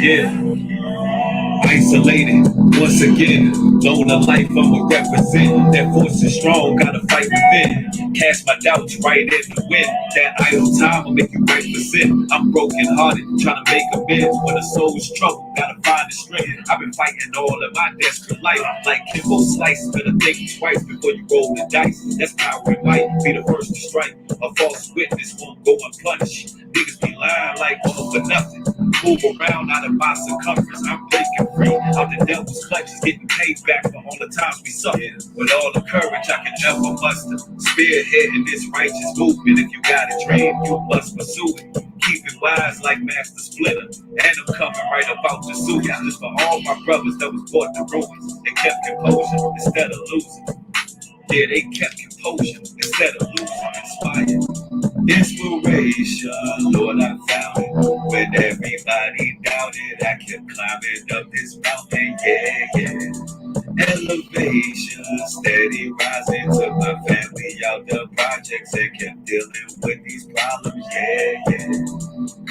Yeah. Isolated, once again, loner life I'ma represent. That force is strong, gotta fight within. Cast my doubts right in the wind. That idle time will make you right for sin. I'm broken hearted, trying to make amends. When the soul's trouble, gotta find the strength. I've been fighting all of my desperate life. Like Kimbo Slice, better think twice before you roll the dice. That's power and might, be the first to strike. A false witness won't go unpunished. Niggas be lying like all for nothing. Move around out of my circumference. I'm breaking free out the devil's clutches, getting paid back for all the times we suffered. With all the courage I can ever muster, spearheading this righteous movement. If you got a dream, you must pursue it. Keep it wise like Master Splinter. And I'm coming right about to sue ya. Just for all my brothers that was brought to ruins. They kept composure instead of losing. Yeah, they kept composure instead of losing. Inspired. Inspiration, Lord, I found it. When everybody doubted, I kept climbing up this mountain, yeah, yeah. Elevation, steady rising. Took my family out the projects and kept dealing with these problems, yeah, yeah.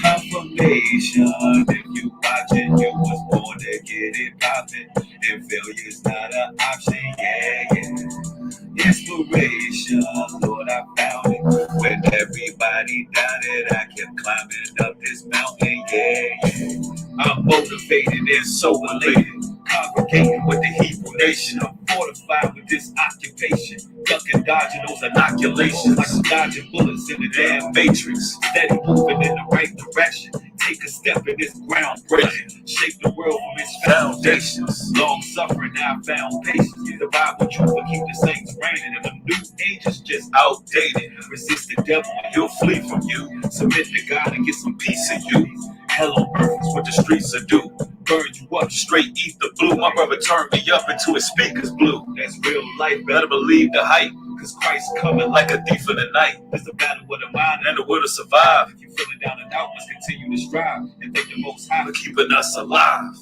Confirmation, if you watching, you was born to get it poppin'. And failure's not an option, yeah, yeah. Inspiration, Lord, I found it. When everybody doubted, I kept climbing up this mountain, yeah, yeah. I'm motivated and so elated. Congregating with the Hebrew nation. I'm fortified with this occupation. Ducking, dodging those inoculations. Like I'm dodging bullets in the damn matrix. Steady moving in the right direction. Take a step in this groundbreaking. Shape the world from its foundations. Long suffering, now found patience. The Bible truth will keep the saints reigning. And the new age is just outdated. Resist the devil and he'll flee from you. Submit to God and get some peace in you. Hell on earth is what the streets are do. Burn you up, straight ether blue. My brother turned me up into his speakers blue. That's real life, better believe the hype. Cause Christ coming like a thief in the night. It's a battle with the mind and the will to survive. If you feeling down and out, must continue to strive. And thank the Most High for keeping us alive.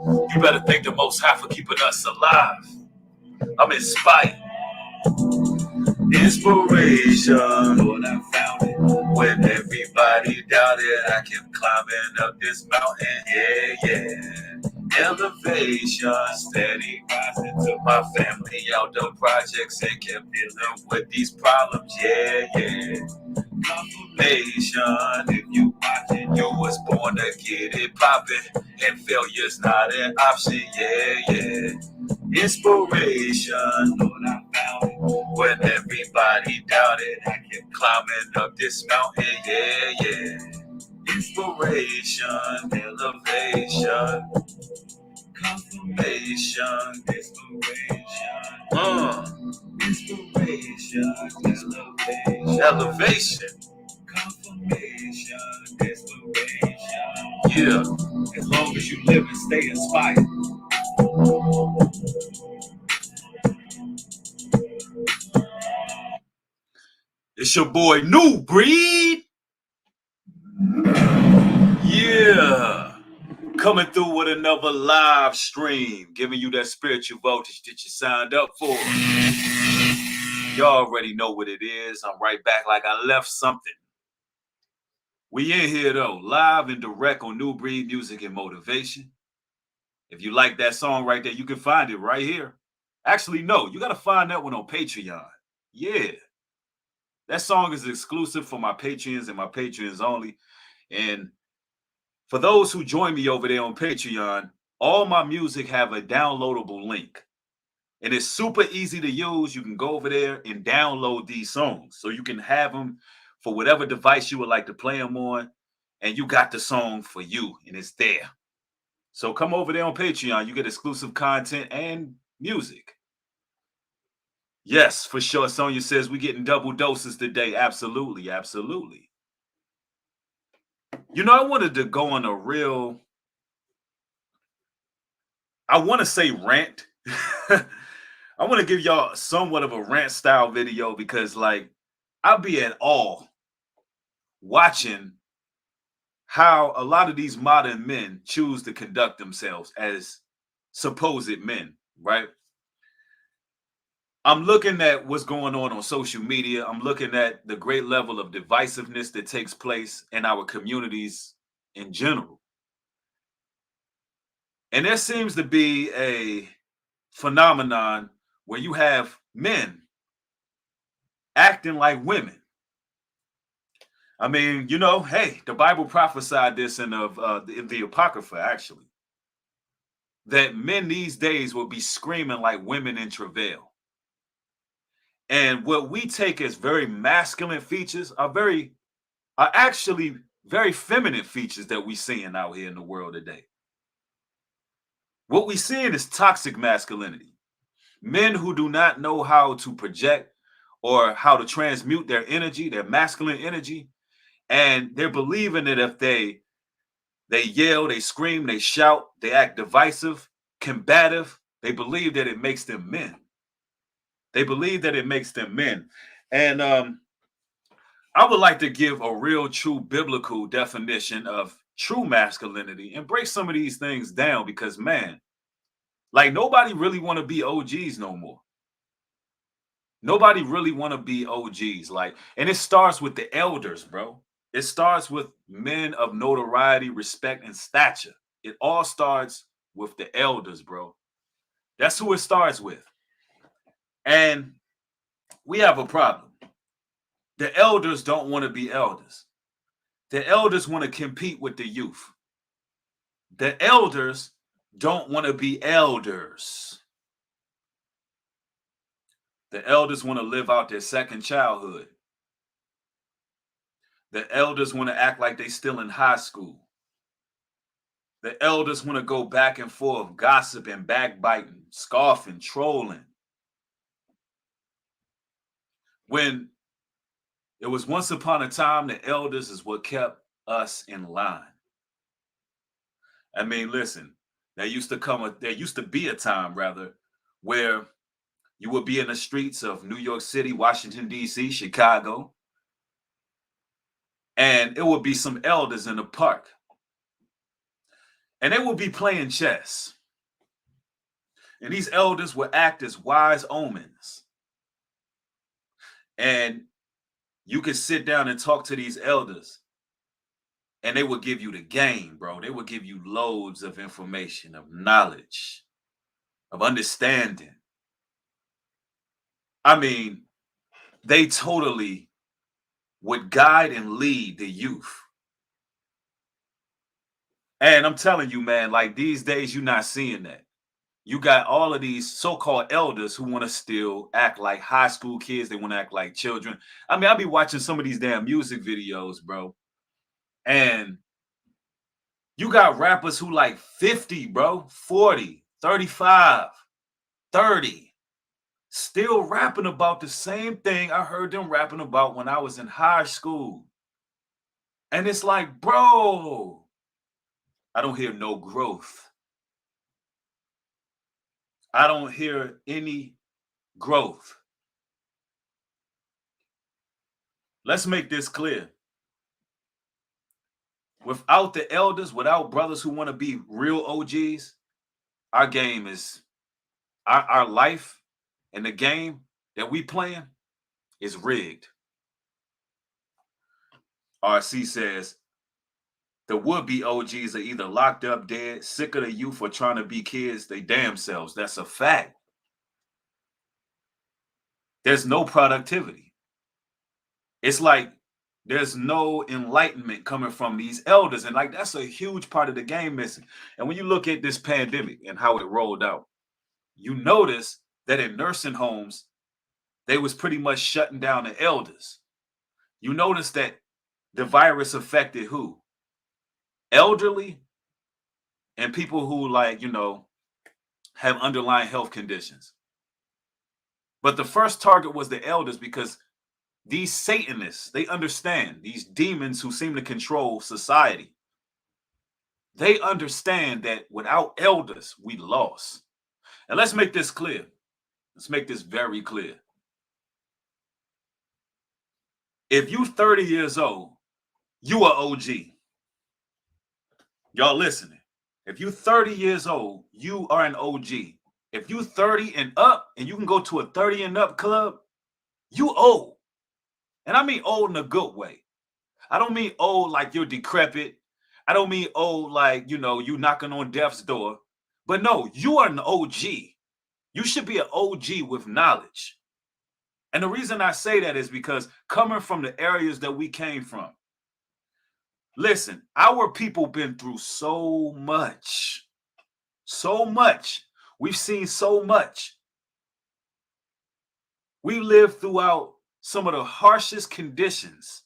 You better thank the Most High for keeping us alive. I'm inspired. Inspiration, Lord, I found it. When everybody doubted, I kept climbing up this mountain, yeah, yeah. Elevation, steady rising. Took my family out the projects and kept dealing with these problems, yeah, yeah. Confirmation, if you watching, you was born to get it poppin'. And failure's not an option, yeah, yeah. Inspiration, Lord, I found it. When everybody doubted, I kept climbing up this mountain, yeah, yeah. Inspiration, elevation, confirmation, inspiration, inspiration, elevation, confirmation, inspiration. Yeah, as long as you live and stay inspired. It's your boy Nubreed. Yeah. Coming through with another live stream, giving you that spiritual voltage that you signed up for. You already know what it is. I'm right back like I left something. We in here though, live and direct on Nubreed Music and Motivation. If you like that song right there, you can find it right here. Actually, no, you got to find that one on Patreon. Yeah. That song is exclusive for my Patreons and my Patreons only. And for those who join me over there on Patreon, all my music have a downloadable link. And it's super easy to use. You can go over there and download these songs. So you can have them for whatever device you would like to play them on. And you got the song for you, and it's there. So come over there on Patreon. You get exclusive content and music. Yes, for sure. Sonya says we're getting double doses today. Absolutely, absolutely. You know, I wanted to go on a real, I want to say rant. I want to give y'all somewhat of a rant style video because, like, I'll be in awe watching how a lot of these modern men choose to conduct themselves as supposed men, right? I'm looking at what's going on social media. I'm looking at the great level of divisiveness that takes place in our communities in general. And there seems to be a phenomenon where you have men acting like women. I mean, hey, the Bible prophesied this in the Apocrypha, actually, that men these days will be screaming like women in travail. And what we take as very masculine features are actually very feminine features that we seeing out here in the world today. What we seeing is toxic masculinity. Men who do not know how to project or how to transmute their energy, their masculine energy, and they're believing that if they yell, they scream, they shout, they act divisive, combative, they believe that it makes them men. They believe that it makes them men. And I would like to give a real, true biblical definition of true masculinity and break some of these things down because, man, like nobody really want to be OGs no more. Nobody really want to be OGs. Like, and it starts with the elders, bro. It starts with men of notoriety, respect, and stature. It all starts with the elders, bro. That's who it starts with. And we have a problem. The elders don't want to be elders. The elders want to compete with the youth. The elders don't want to be elders. The elders want to live out their second childhood. The elders want to act like they still in high school. The elders want to go back and forth, gossiping, backbiting, scoffing, trolling. When it was once upon a time, the elders is what kept us in line. I mean, listen, there used to be a time rather where you would be in the streets of New York City, Washington, D.C., Chicago, and it would be some elders in the park. And they would be playing chess. And these elders would act as wise omens. And you could sit down and talk to these elders, and they would give you the game, bro. They would give you loads of information, of knowledge, of understanding. I mean, they totally would guide and lead the youth. And I'm telling you, man, like these days, you're not seeing that. You got all of these so-called elders who want to still act like high school kids. They want to act like children. I mean, I'll be watching some of these damn music videos, bro. And you got rappers who like 50, bro, 40, 35, 30, still rapping about the same thing I heard them rapping about when I was in high school. And it's like, bro, I don't hear no growth. I don't hear any growth. Let's make this clear. Without the elders, without brothers who want to be real OGs, our game is our life and the game that we playing is rigged. RC says the would-be OGs are either locked up dead, sick of the youth, or trying to be kids they damn selves. That's a fact. There's no productivity. It's like there's no enlightenment coming from these elders. And like that's a huge part of the game missing. And when you look at this pandemic and how it rolled out, you notice that in nursing homes, they was pretty much shutting down the elders. You notice that the virus affected who? Elderly and people who have underlying health conditions. But the first target was the elders because these Satanists, they understand, these demons who seem to control society. They understand that without elders, we lost. And let's make this clear. Let's make this very clear. If you 30 years old, you are OG. Y'all listening. If you 30 years old, you are an OG. If you 30 and up and you can go to a 30 and up club, you old. And I mean old in a good way. I don't mean old like you're decrepit. I don't mean old like, you knocking on death's door. But no, you are an OG. You should be an OG with knowledge. And the reason I say that is because coming from the areas that we came from, listen, our people been through so much. So much. We've seen so much. We lived throughout some of the harshest conditions.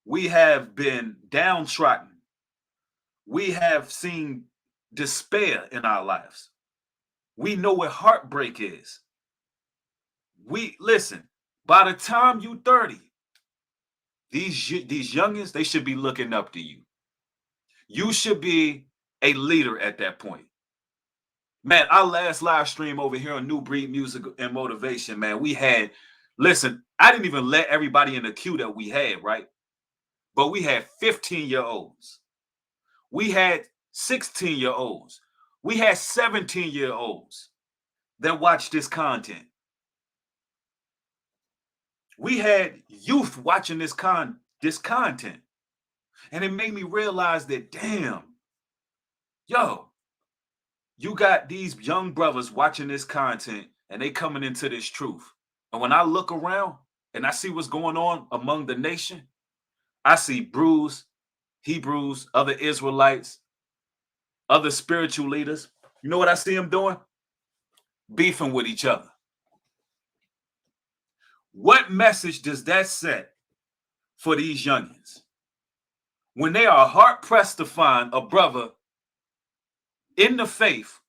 We have been downtrodden. We have seen despair in our lives. We know what heartbreak is. We listen, by the time you 30, these youngins, they should be looking up to you. You should be a leader at that point. Man, our last live stream over here on Nubreed Music and Motivation, man, we had, listen, I didn't even let everybody in the queue that we had, right? But we had 15-year-olds. We had 16-year-olds. We had 17-year-olds that watched this content. We had youth watching this content. And it made me realize that, damn, yo, you got these young brothers watching this content and they coming into this truth. And when I look around and I see what's going on among the nation, I see Brews, Hebrews, other Israelites, other spiritual leaders. You know what I see them doing? Beefing with each other. What message does that set for these youngins? When they are hard pressed to find a brother in the faith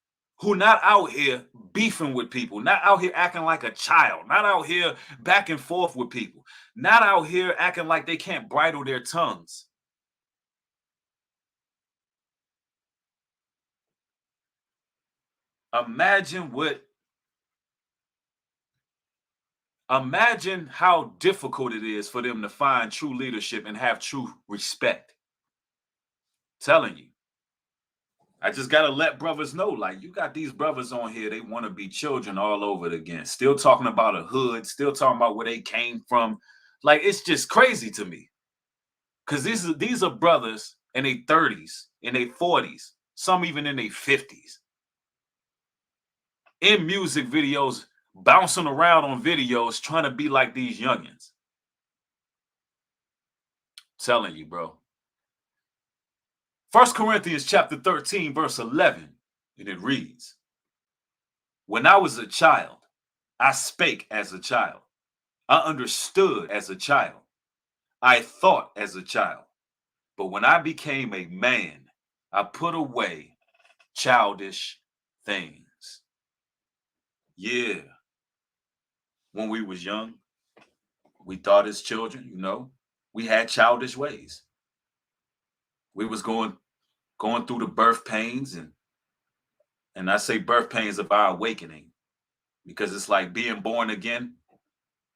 who not out here beefing with people, not out here acting like a child, not out here back and forth with people, not out here acting like they can't bridle their tongues. Imagine how difficult it is for them to find true leadership and have true respect. Telling you. I just gotta let brothers know, like, you got these brothers on here, they want to be children all over it again. Still talking about a hood, still talking about where they came from. Like, it's just crazy to me. Because these are brothers in their 30s, in their 40s, some even in their 50s. In music videos, bouncing around on videos, trying to be like these youngins. Telling you, bro. 1 Corinthians chapter 13, verse 11, and it reads, when I was a child, I spake as a child. I understood as a child. I thought as a child. But when I became a man, I put away childish things. Yeah. When we was young, we thought as children, you know, we had childish ways. We was going through the birth pains, and I say birth pains of our awakening, because it's like being born again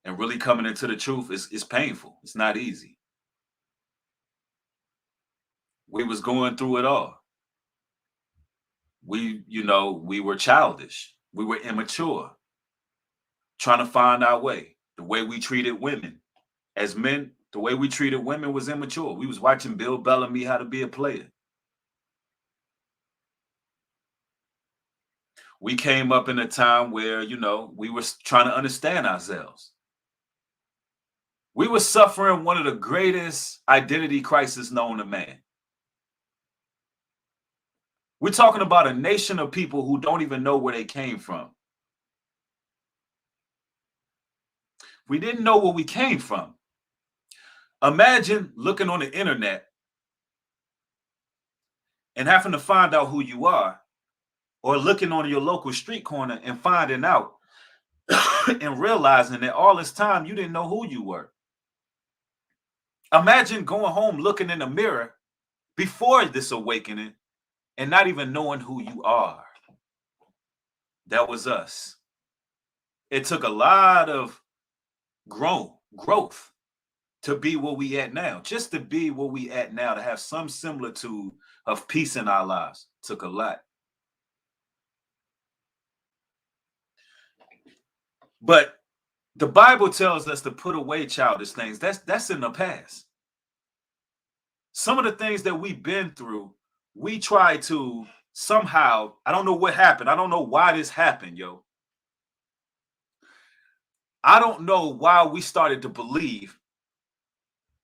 and really coming into the truth is painful. It's not easy. We was going through it all. We were childish. We were immature, trying to find our way. The way we treated women as men, the way we treated women was immature. We was watching Bill Bellamy how to be a player. We came up in a time where, we were trying to understand ourselves. We were suffering one of the greatest identity crises known to man. We're talking about a nation of people who don't even know where they came from. We didn't know where we came from. Imagine looking on the internet and having to find out who you are, or looking on your local street corner and finding out and realizing that all this time you didn't know who you were. Imagine going home looking in the mirror before this awakening and not even knowing who you are. That was us. It took a lot of growth to be where we at now. Just to be where we at now, to have some similitude of peace in our lives, took a lot. But the Bible tells us to put away childish things. That's in the past. Some of the things that we've been through, we try to somehow, I don't know what happened. I don't know why this happened, yo. I don't know why we started to believe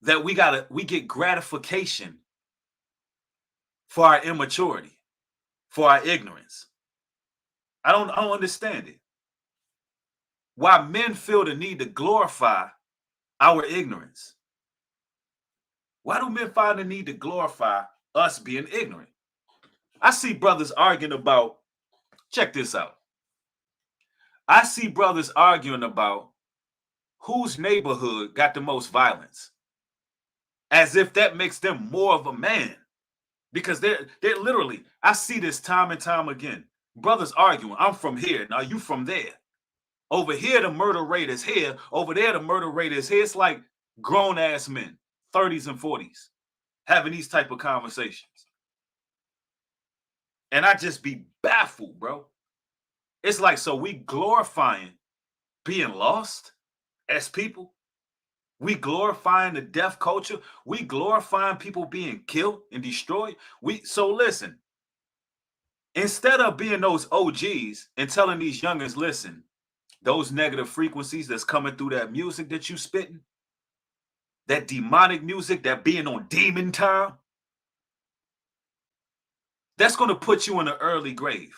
that we get gratification for our immaturity, for our ignorance. I don't understand it. Why men feel the need to glorify our ignorance. Why do men find the need to glorify us being ignorant? I see brothers arguing about, check this out. I see brothers arguing about whose neighborhood got the most violence, as if that makes them more of a man. Because they're literally, I see this time and time again. Brothers arguing, I'm from here, now you from there. Over here, the murder rate is here. Over there, the murder rate is here. It's like grown ass men, 30s and 40s, having these type of conversations. And I just be baffled, bro. It's like, so we glorifying being lost as people. We glorifying the death culture. We glorifying people being killed and destroyed. So listen, instead of being those OGs and telling these youngins, listen, those negative frequencies that's coming through that music that you spitting, that demonic music, that being on demon time, that's going to put you in an early grave.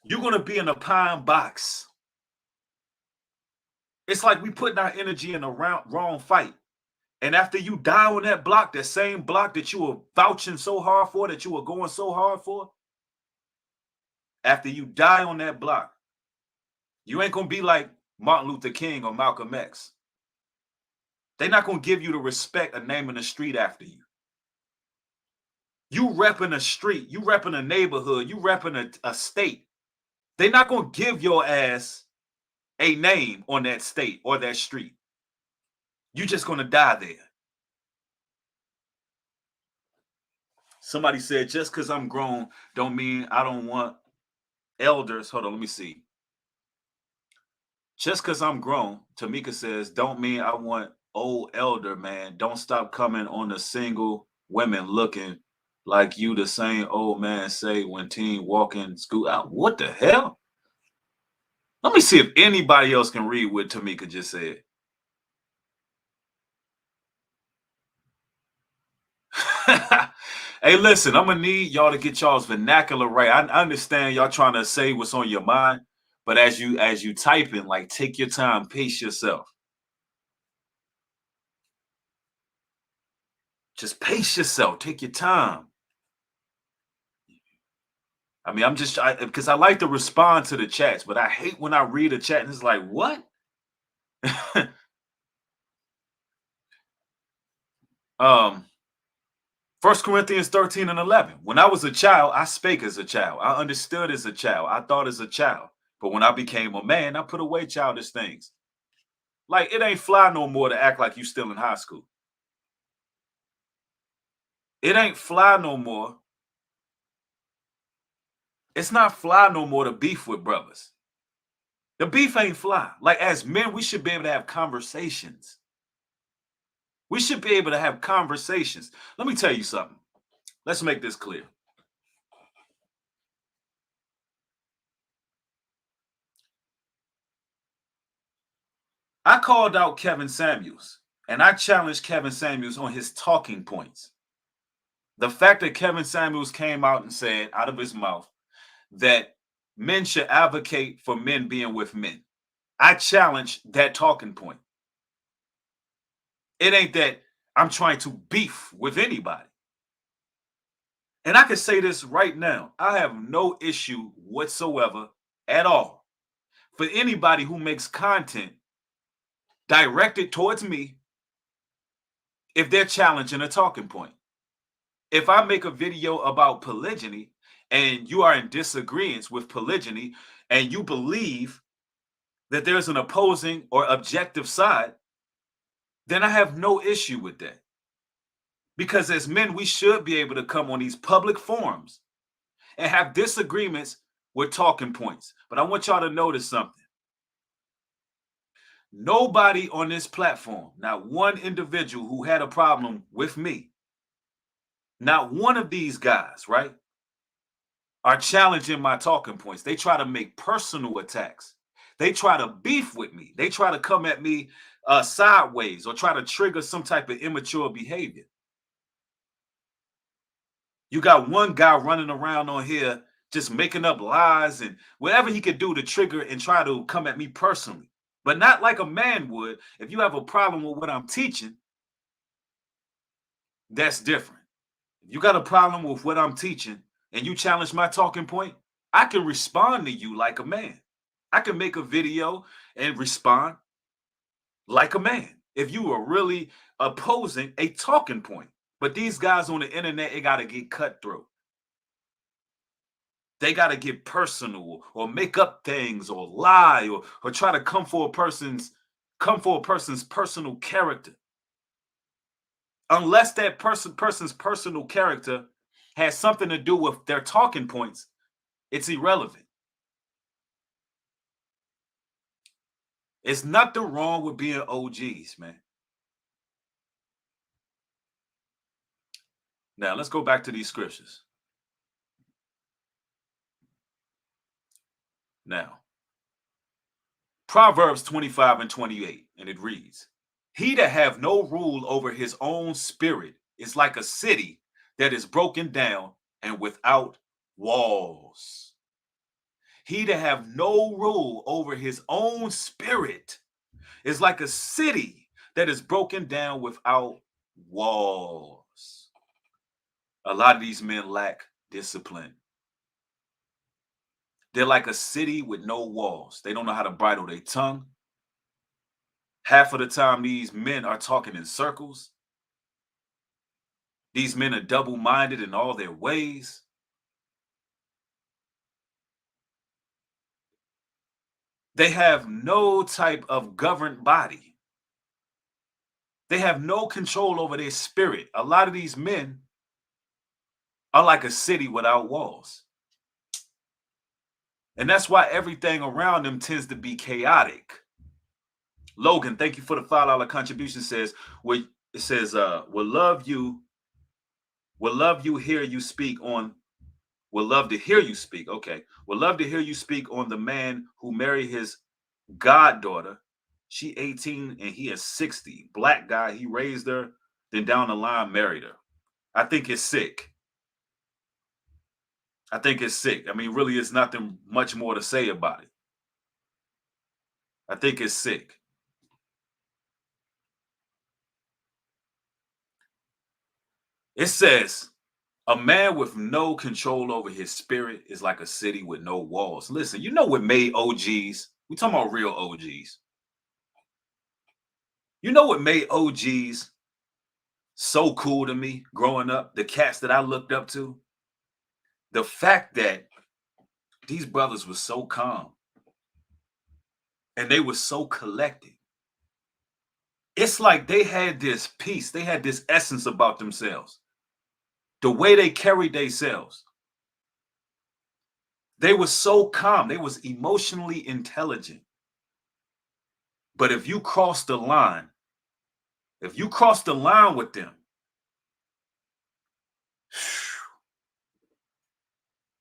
You're going to be in a pine box. It's like we putting our energy in a wrong fight. And after you die on that block, that same block that you were vouching so hard for, that you were going so hard for, after you die on that block, you ain't going to be like Martin Luther King or Malcolm X. They're not going to give you the respect of naming a street after you. You repping a street, you repping a neighborhood, you repping a state. They're not going to give your ass a name on that state or that street. You're just going to die there. Somebody said, just because I'm grown don't mean I don't want elders. Hold on, let me see. Just because I'm grown, Tamika says, don't mean I want old elder, man. Don't stop coming on the single women looking like you the same old man say when teen walking school out. What the hell? Let me see if anybody else can read what Tamika just said. Hey, listen, I'm gonna need y'all to get y'all's vernacular right. I understand y'all trying to say what's on your mind, but as you type in, like, take your time, pace yourself. Just pace yourself, take your time. I mean, because I like to respond to the chats, but I hate when I read a chat and it's like, what? um 1 Corinthians 13 and 11. When I was a child, I spake as a child. I understood as a child. I thought as a child. But when I became a man, I put away childish things. Like, it ain't fly no more to act like you still in high school. It ain't fly no more. It's not fly no more to beef with brothers. The beef ain't fly. Like, as men, we should be able to have conversations. We should be able to have conversations. Let me tell you something. Let's make this clear. I called out Kevin Samuels, and I challenged Kevin Samuels on his talking points. The fact that Kevin Samuels came out and said out of his mouth that men should advocate for men being with men. I challenged that talking point. It ain't that I'm trying to beef with anybody. And I can say this right now. I have no issue whatsoever at all for anybody who makes content directed towards me if they're challenging a talking point. If I make a video about polygyny and you are in disagreement with polygyny and you believe that there's an opposing or objective side, then I have no issue with that. Because as men, we should be able to come on these public forums and have disagreements with talking points. But I want y'all to notice something. Nobody on this platform, not one individual who had a problem with me, not one of these guys, right, are challenging my talking points. They try to make personal attacks. They try to beef with me. They try to come at me sideways or try to trigger some type of immature behavior. You got one guy running around on here just making up lies and whatever he could do to trigger and try to come at me personally, but not like a man would. If you have a problem with what I'm teaching, that's different. If you got a problem with what I'm teaching and you challenge my talking point, I can respond to you like a man. I can make a video and respond like a man if you are really opposing a talking point. But these guys on the internet, it got to get cutthroat. They got to get personal or make up things or lie or try to come for a person's personal character. Unless that person's personal character has something to do with their talking points, it's irrelevant. It's nothing wrong with being OGs, man. Now, let's go back to these scriptures. Now, Proverbs 25 and 28, and it reads, "He that have no rule over his own spirit is like a city that is broken down and without walls." He that have no rule over his own spirit is like a city that is broken down without walls. A lot of these men lack discipline. They're like a city with no walls. They don't know how to bridle their tongue. Half of the time, these men are talking in circles. These men are double-minded in all their ways. They have no type of governed body. They have no control over their spirit. A lot of these men are like a city without walls. And that's why everything around them tends to be chaotic. Logan, thank you for the $5 contribution. Says, well, it says, will love you hear you speak on, will love to hear you speak. Okay. Will love to hear you speak on the man who married his goddaughter. She 18 and he is 60. Black guy, he raised her, then down the line married her. I think it's sick. I think it's sick. I mean, really, it's nothing much more to say about it. I think it's sick. It says, a man with no control over his spirit is like a city with no walls. Listen, you know what made OGs? We talking about real OGs. You know what made OGs so cool to me growing up? The cats that I looked up to? The fact that these brothers were so calm and they were so collected. It's like they had this peace. They had this essence about themselves. The way they carried themselves. They were so calm. They was emotionally intelligent. But if you cross the line, with them,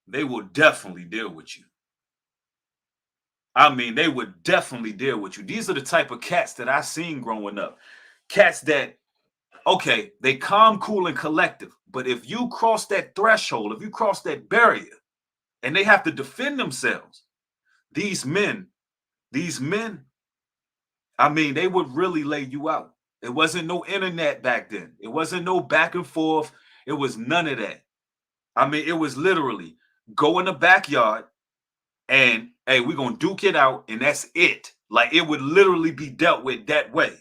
they will definitely deal with you. I mean, they would definitely deal with you. These are the type of cats that I seen growing up. Cats that, okay, they calm, cool, and collective. But if you cross that threshold, if you cross that barrier, and they have to defend themselves, these men, I mean, they would really lay you out. It wasn't no internet back then. It wasn't no back and forth. It was none of that. I mean, it was literally go in the backyard and, hey, we're going to duke it out, and that's it. Like, it would literally be dealt with that way.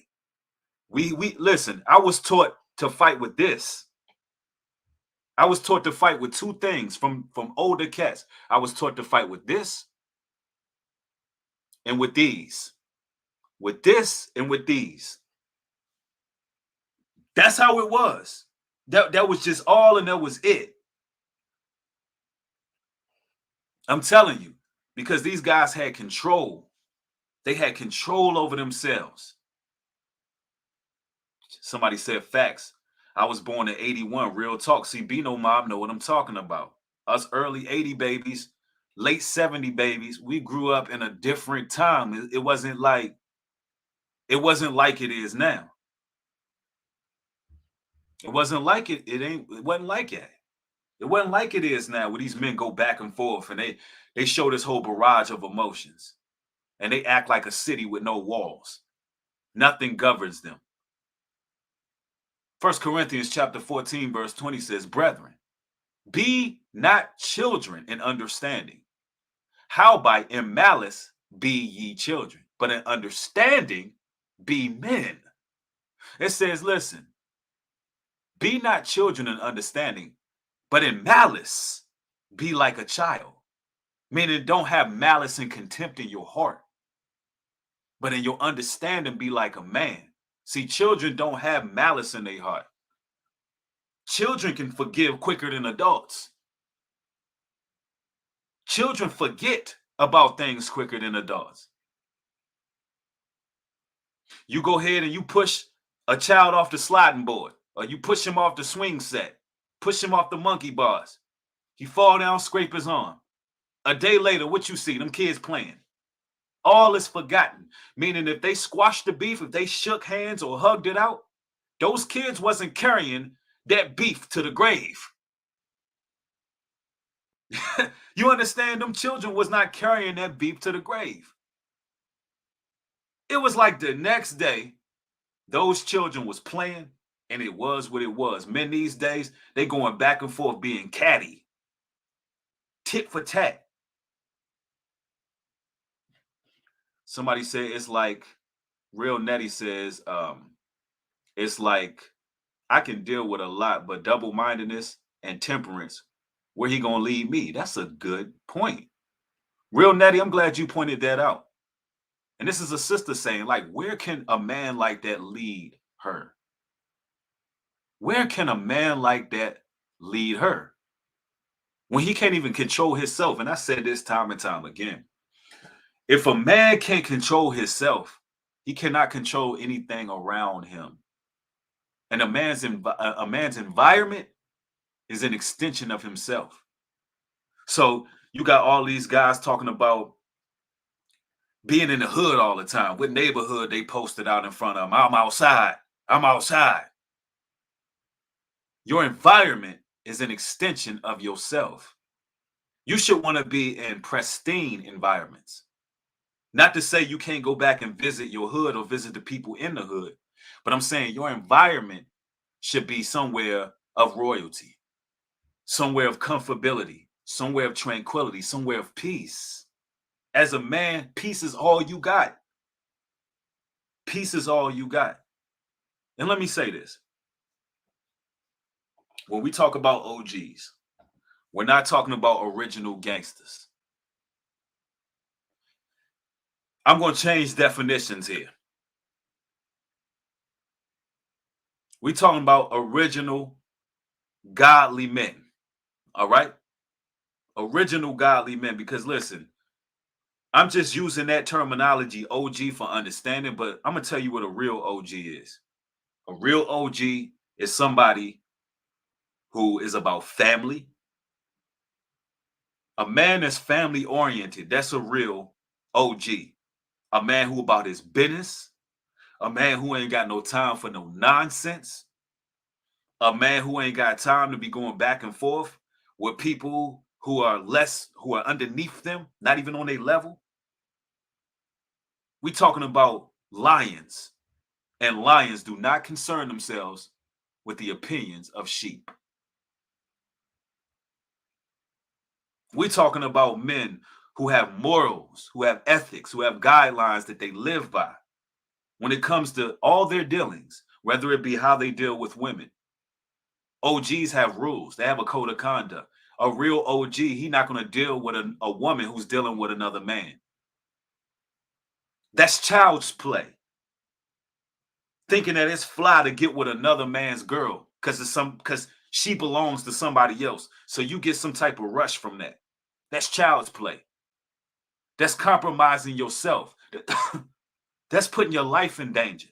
We listen, I was taught to fight with this. I was taught to fight with two things from older cats. I was taught to fight with this and with these. With this and with these. That's how it was. That was just all, and that was it. I'm telling you, because these guys had control. They had control over themselves. Somebody said facts. I was born in 81. Real talk. See, Bino Mob know what I'm talking about. Us early 80 babies, late 70 babies, we grew up in a different time. It wasn't like it is now. It wasn't like it wasn't like it. It wasn't like it is now where these men go back and forth and they show this whole barrage of emotions and they act like a city with no walls. Nothing governs them. First Corinthians chapter 14, verse 20 says, Brethren, be not children in understanding. How by in malice be ye children, but in understanding be men. It says, listen, be not children in understanding, but in malice be like a child. Meaning don't have malice and contempt in your heart, but in your understanding be like a man. See, children don't have malice in their heart. Children can forgive quicker than adults. Children forget about things quicker than adults. You go ahead and you push a child off the sliding board, or you push him off the swing set, push him off the monkey bars. He fall down, scrape his arm. A day later, what you see? Them kids playing. All is forgotten. Meaning if they squashed the beef, if they shook hands or hugged it out, those kids wasn't carrying that beef to the grave. You understand? Them children was not carrying that beef to the grave. It was like the next day, those children was playing, and it was what it was. Men these days, they going back and forth being catty, tit for tat. Somebody said it's like, Real Nettie says, it's like I can deal with a lot, but double-mindedness and temperance, where he gonna lead me? That's a good point. Real Nettie, I'm glad you pointed that out. And this is a sister saying, like, where can a man like that lead her? Where can a man like that lead her? When he can't even control himself. And I said this time and time again. If a man can't control himself, he cannot control anything around him. And a man's environment is an extension of himself. So you got all these guys talking about being in the hood all the time. What neighborhood they posted out in front of them? I'm outside. I'm outside. Your environment is an extension of yourself. You should want to be in pristine environments. Not to say you can't go back and visit your hood or visit the people in the hood, but I'm saying your environment should be somewhere of royalty, somewhere of comfortability, somewhere of tranquility, somewhere of peace. As a man, peace is all you got. Peace is all you got. And let me say this. When we talk about OGs, we're not talking about original gangsters. I'm going to change definitions here. We're talking about original godly men. All right? Original godly men. Because listen, I'm just using that terminology, OG, for understanding, but I'm going to tell you what a real OG is. A real OG is somebody who is about family. A man that's family oriented, that's a real OG. A man who about his business. A man who ain't got no time for no nonsense. A man who ain't got time to be going back and forth with people who are underneath them, not even on their level. We talking about lions, and lions do not concern themselves with the opinions of sheep. We're talking about men who have morals, who have ethics, who have guidelines that they live by when it comes to all their dealings, whether it be how they deal with women. OGs have rules. They have a code of conduct. A real OG, he not going to deal with a woman who's dealing with another man. That's child's play. Thinking that it's fly to get with another man's girl because she belongs to somebody else. So you get some type of rush from that. That's child's play. That's compromising yourself. That's putting your life in danger,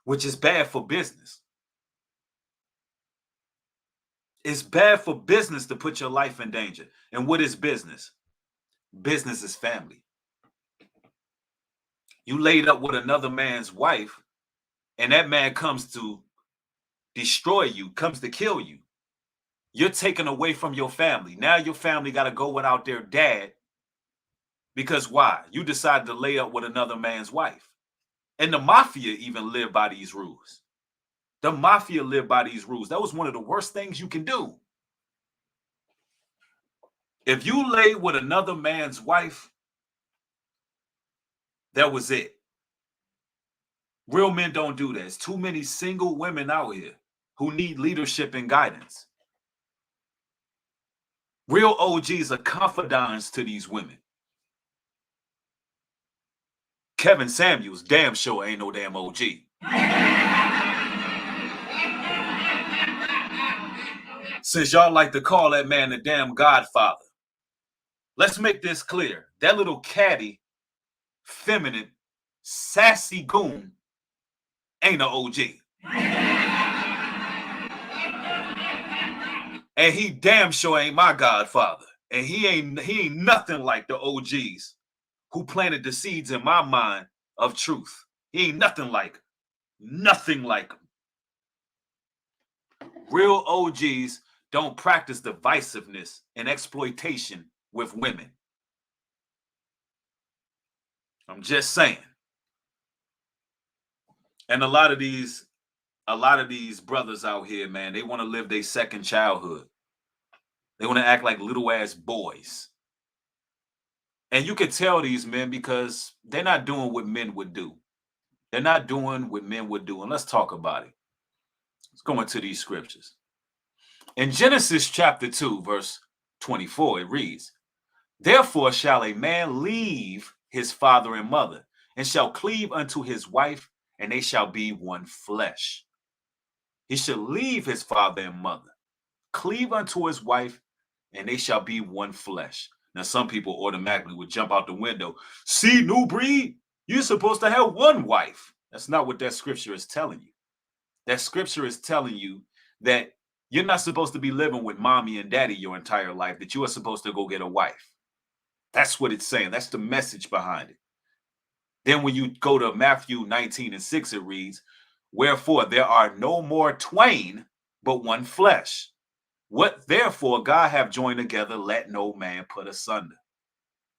which is bad for business. It's bad for business to put your life in danger. And what is business? Business is family. You laid up with another man's wife, and that man comes to destroy you, comes to kill you. You're taken away from your family. Now your family got to go without their dad because why? You decided to lay up with another man's wife. And the mafia even live by these rules. The mafia live by these rules. That was one of the worst things you can do. If you lay with another man's wife, that was it. Real men don't do that. There's too many single women out here who need leadership and guidance. Real O.Gs are confidants to these women. Kevin Samuels damn sure ain't no damn O.G. Since y'all like to call that man the damn godfather, let's make this clear. That little catty, feminine, sassy goon ain't an O.G. And he damn sure ain't my godfather. And he ain't nothing like the O.Gs who planted the seeds in my mind of truth. He ain't nothing like them. Real O.Gs don't practice divisiveness and exploitation with women. I'm just saying. And a lot of these brothers out here, man, they want to live their second childhood. They want to act like little ass boys. And you can tell these men because they're not doing what men would do. They're not doing what men would do. And let's talk about it. Let's go into these scriptures. In Genesis chapter 2, verse 24, it reads, "Therefore shall a man leave his father and mother, and shall cleave unto his wife, and they shall be one flesh." He shall leave his father and mother, cleave unto his wife, and they shall be one flesh. Now, some people automatically would jump out the window. See, Nubreed, you're supposed to have one wife. That's not what that scripture is telling you. That scripture is telling you that you're not supposed to be living with mommy and daddy your entire life, that you are supposed to go get a wife. That's what it's saying. That's the message behind it. Then when you go to Matthew 19:6, it reads, "Wherefore there are no more twain, but one flesh. What therefore God have joined together, let no man put asunder."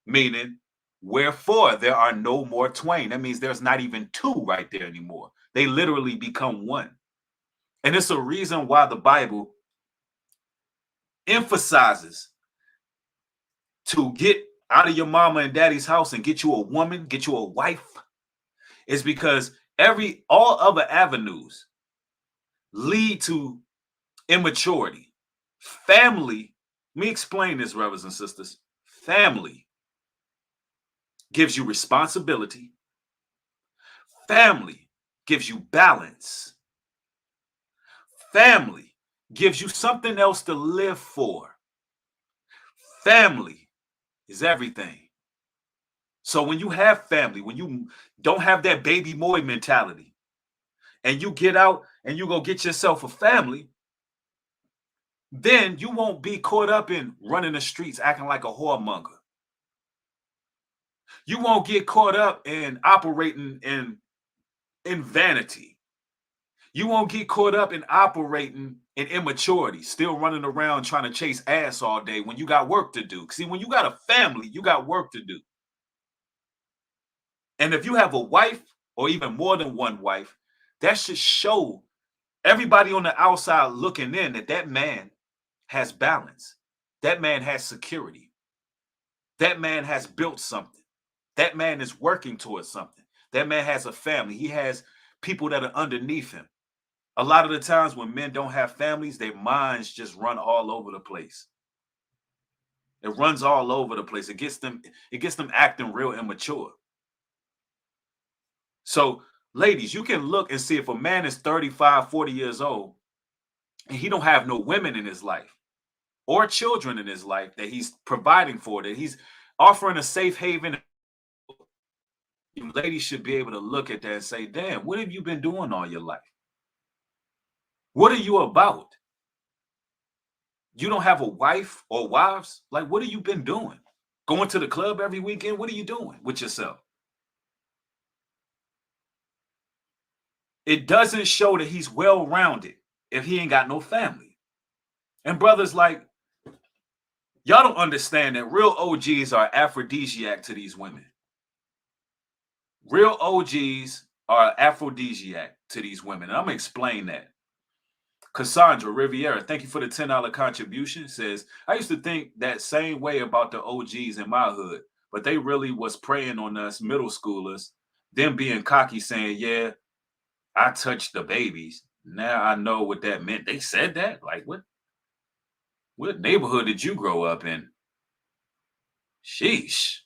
Meaning, wherefore there are no more twain. That means there's not even two right there anymore. They literally become one. And it's a reason why the Bible emphasizes to get out of your mama and daddy's house and get you a woman, get you a wife, is because all other avenues lead to immaturity. Family, let me explain this, brothers and sisters. Family gives you responsibility. Family gives you balance. Family gives you something else to live for. Family is everything. So when you have family, when you don't have that baby boy mentality, and you get out and you go get yourself a family, then you won't be caught up in running the streets acting like a whoremonger. You won't get caught up in operating in vanity. You won't get caught up in operating in immaturity, still running around trying to chase ass all day when you got work to do. See, when you got a family, you got work to do. And if you have a wife or even more than one wife, that should show everybody on the outside looking in that man has balance. That man has security. That man has built something. That man is working towards something. That man has a family. He has people that are underneath him. A lot of the times when men don't have families, their minds just run all over the place. It runs all over the place. It gets them acting real immature. So, ladies, you can look and see if a man is 35, 40 years old and he don't have no women in his life or children in his life that he's providing for, that he's offering a safe haven. You ladies should be able to look at that and say, damn, what have you been doing all your life? What are you about? You don't have a wife or wives? Like, what have you been doing? Going to the club every weekend? What are you doing with yourself? It doesn't show that he's well-rounded if he ain't got no family. And brothers, like, y'all don't understand that real OGs are aphrodisiac to these women. Real OGs are aphrodisiac to these women. And I'm going to explain that. Cassandra Riviera, thank you for the $10 contribution. Says, I used to think that same way about the OGs in my hood, but they really was preying on us middle schoolers, them being cocky saying, yeah, I touched the babies. Now I know what that meant. They said that? Like, what neighborhood did you grow up in? Sheesh.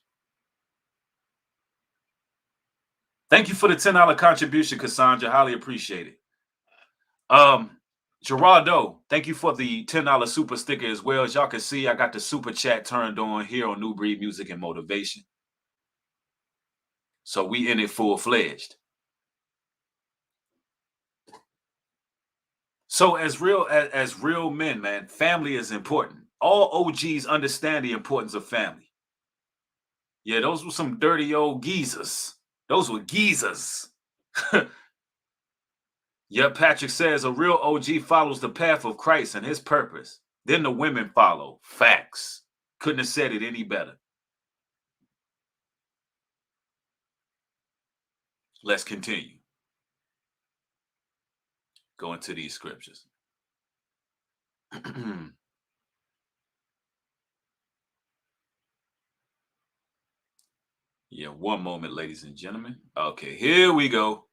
Thank you for the $10 contribution, Cassandra. Highly appreciate it. Gerardo, thank you for the $10 super sticker as well. As y'all can see, I got the super chat turned on here on Nubreed Music and Motivation. So we in it full-fledged. So as real men, man, family is important. All OGs understand the importance of family. Yeah, those were some dirty old geezers. Those were geezers. Yeah, Patrick says a real OG follows the path of Christ and his purpose. Then the women follow. Facts. Couldn't have said it any better. Let's continue. Go into these scriptures. Yeah, one moment, ladies and gentlemen. Okay, here we go.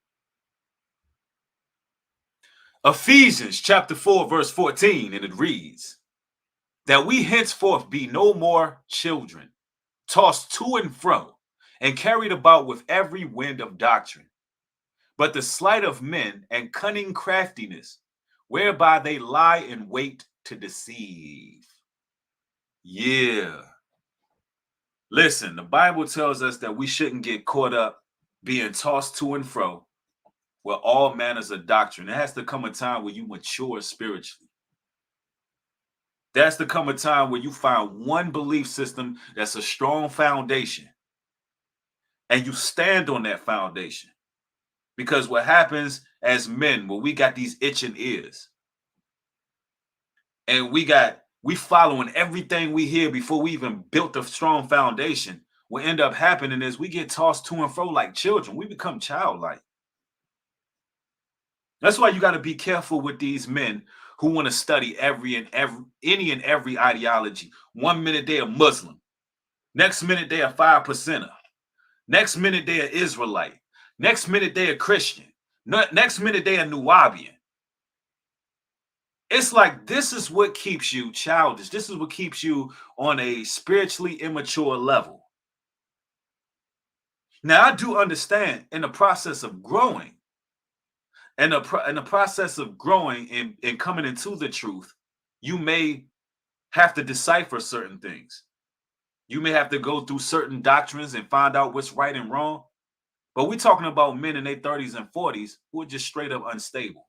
Ephesians chapter 4, verse 14, and it reads, that we henceforth be no more children, tossed to and fro, and carried about with every wind of doctrine, but the sleight of men and cunning craftiness, whereby they lie in wait to deceive. Yeah. Listen, the Bible tells us that we shouldn't get caught up being tossed to and fro with all manners of doctrine. There has to come a time where you mature spiritually. There has to come a time where you find one belief system that's a strong foundation and you stand on that foundation. Because what happens as men, when we got these itching ears and we following everything we hear before we even built a strong foundation, what end up happening is we get tossed to and fro like children. We become childlike. That's why you got to be careful with these men who want to study any and every ideology. 1 minute they're a Muslim, next minute they're a 5%er, next minute they're an Israelite, next minute they're a Christian, next minute they're a Nubian. It's like this is what keeps you childish. This is what keeps you on a spiritually immature level. Now, I do understand in the process of growing, and in the process of growing and coming into the truth, you may have to decipher certain things. You may have to go through certain doctrines and find out what's right and wrong. But we're talking about men in their 30s and 40s who are just straight up unstable.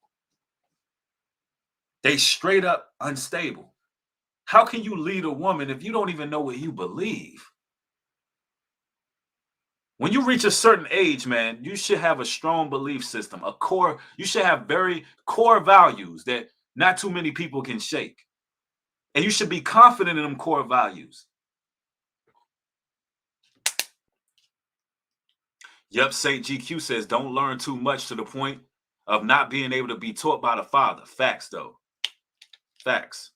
They straight up unstable. How can you lead a woman if you don't even know what you believe? When you reach a certain age, man, you should have a strong belief system, a core. You should have very core values that not too many people can shake. And you should be confident in them core values. Yep, St. GQ says, don't learn too much to the point of not being able to be taught by the Father. Facts, though. Facts.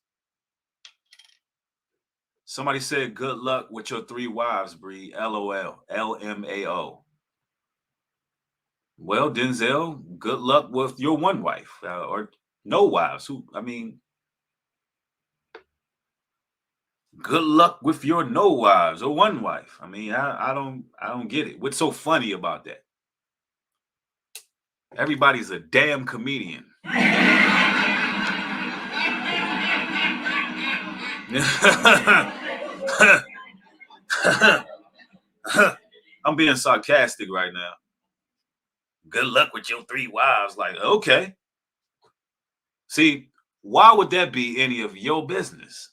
Somebody said, good luck with your 3 wives, Bree. LOL. LMAO. Well, Denzel, good luck with your 1 wife or no wives. Good luck with your no wives or 1 wife. I mean, I don't get it. What's so funny about that? Everybody's a damn comedian. I'm being sarcastic right now. Good luck with your 3 wives. Like, okay. See, Why would that be any of your business?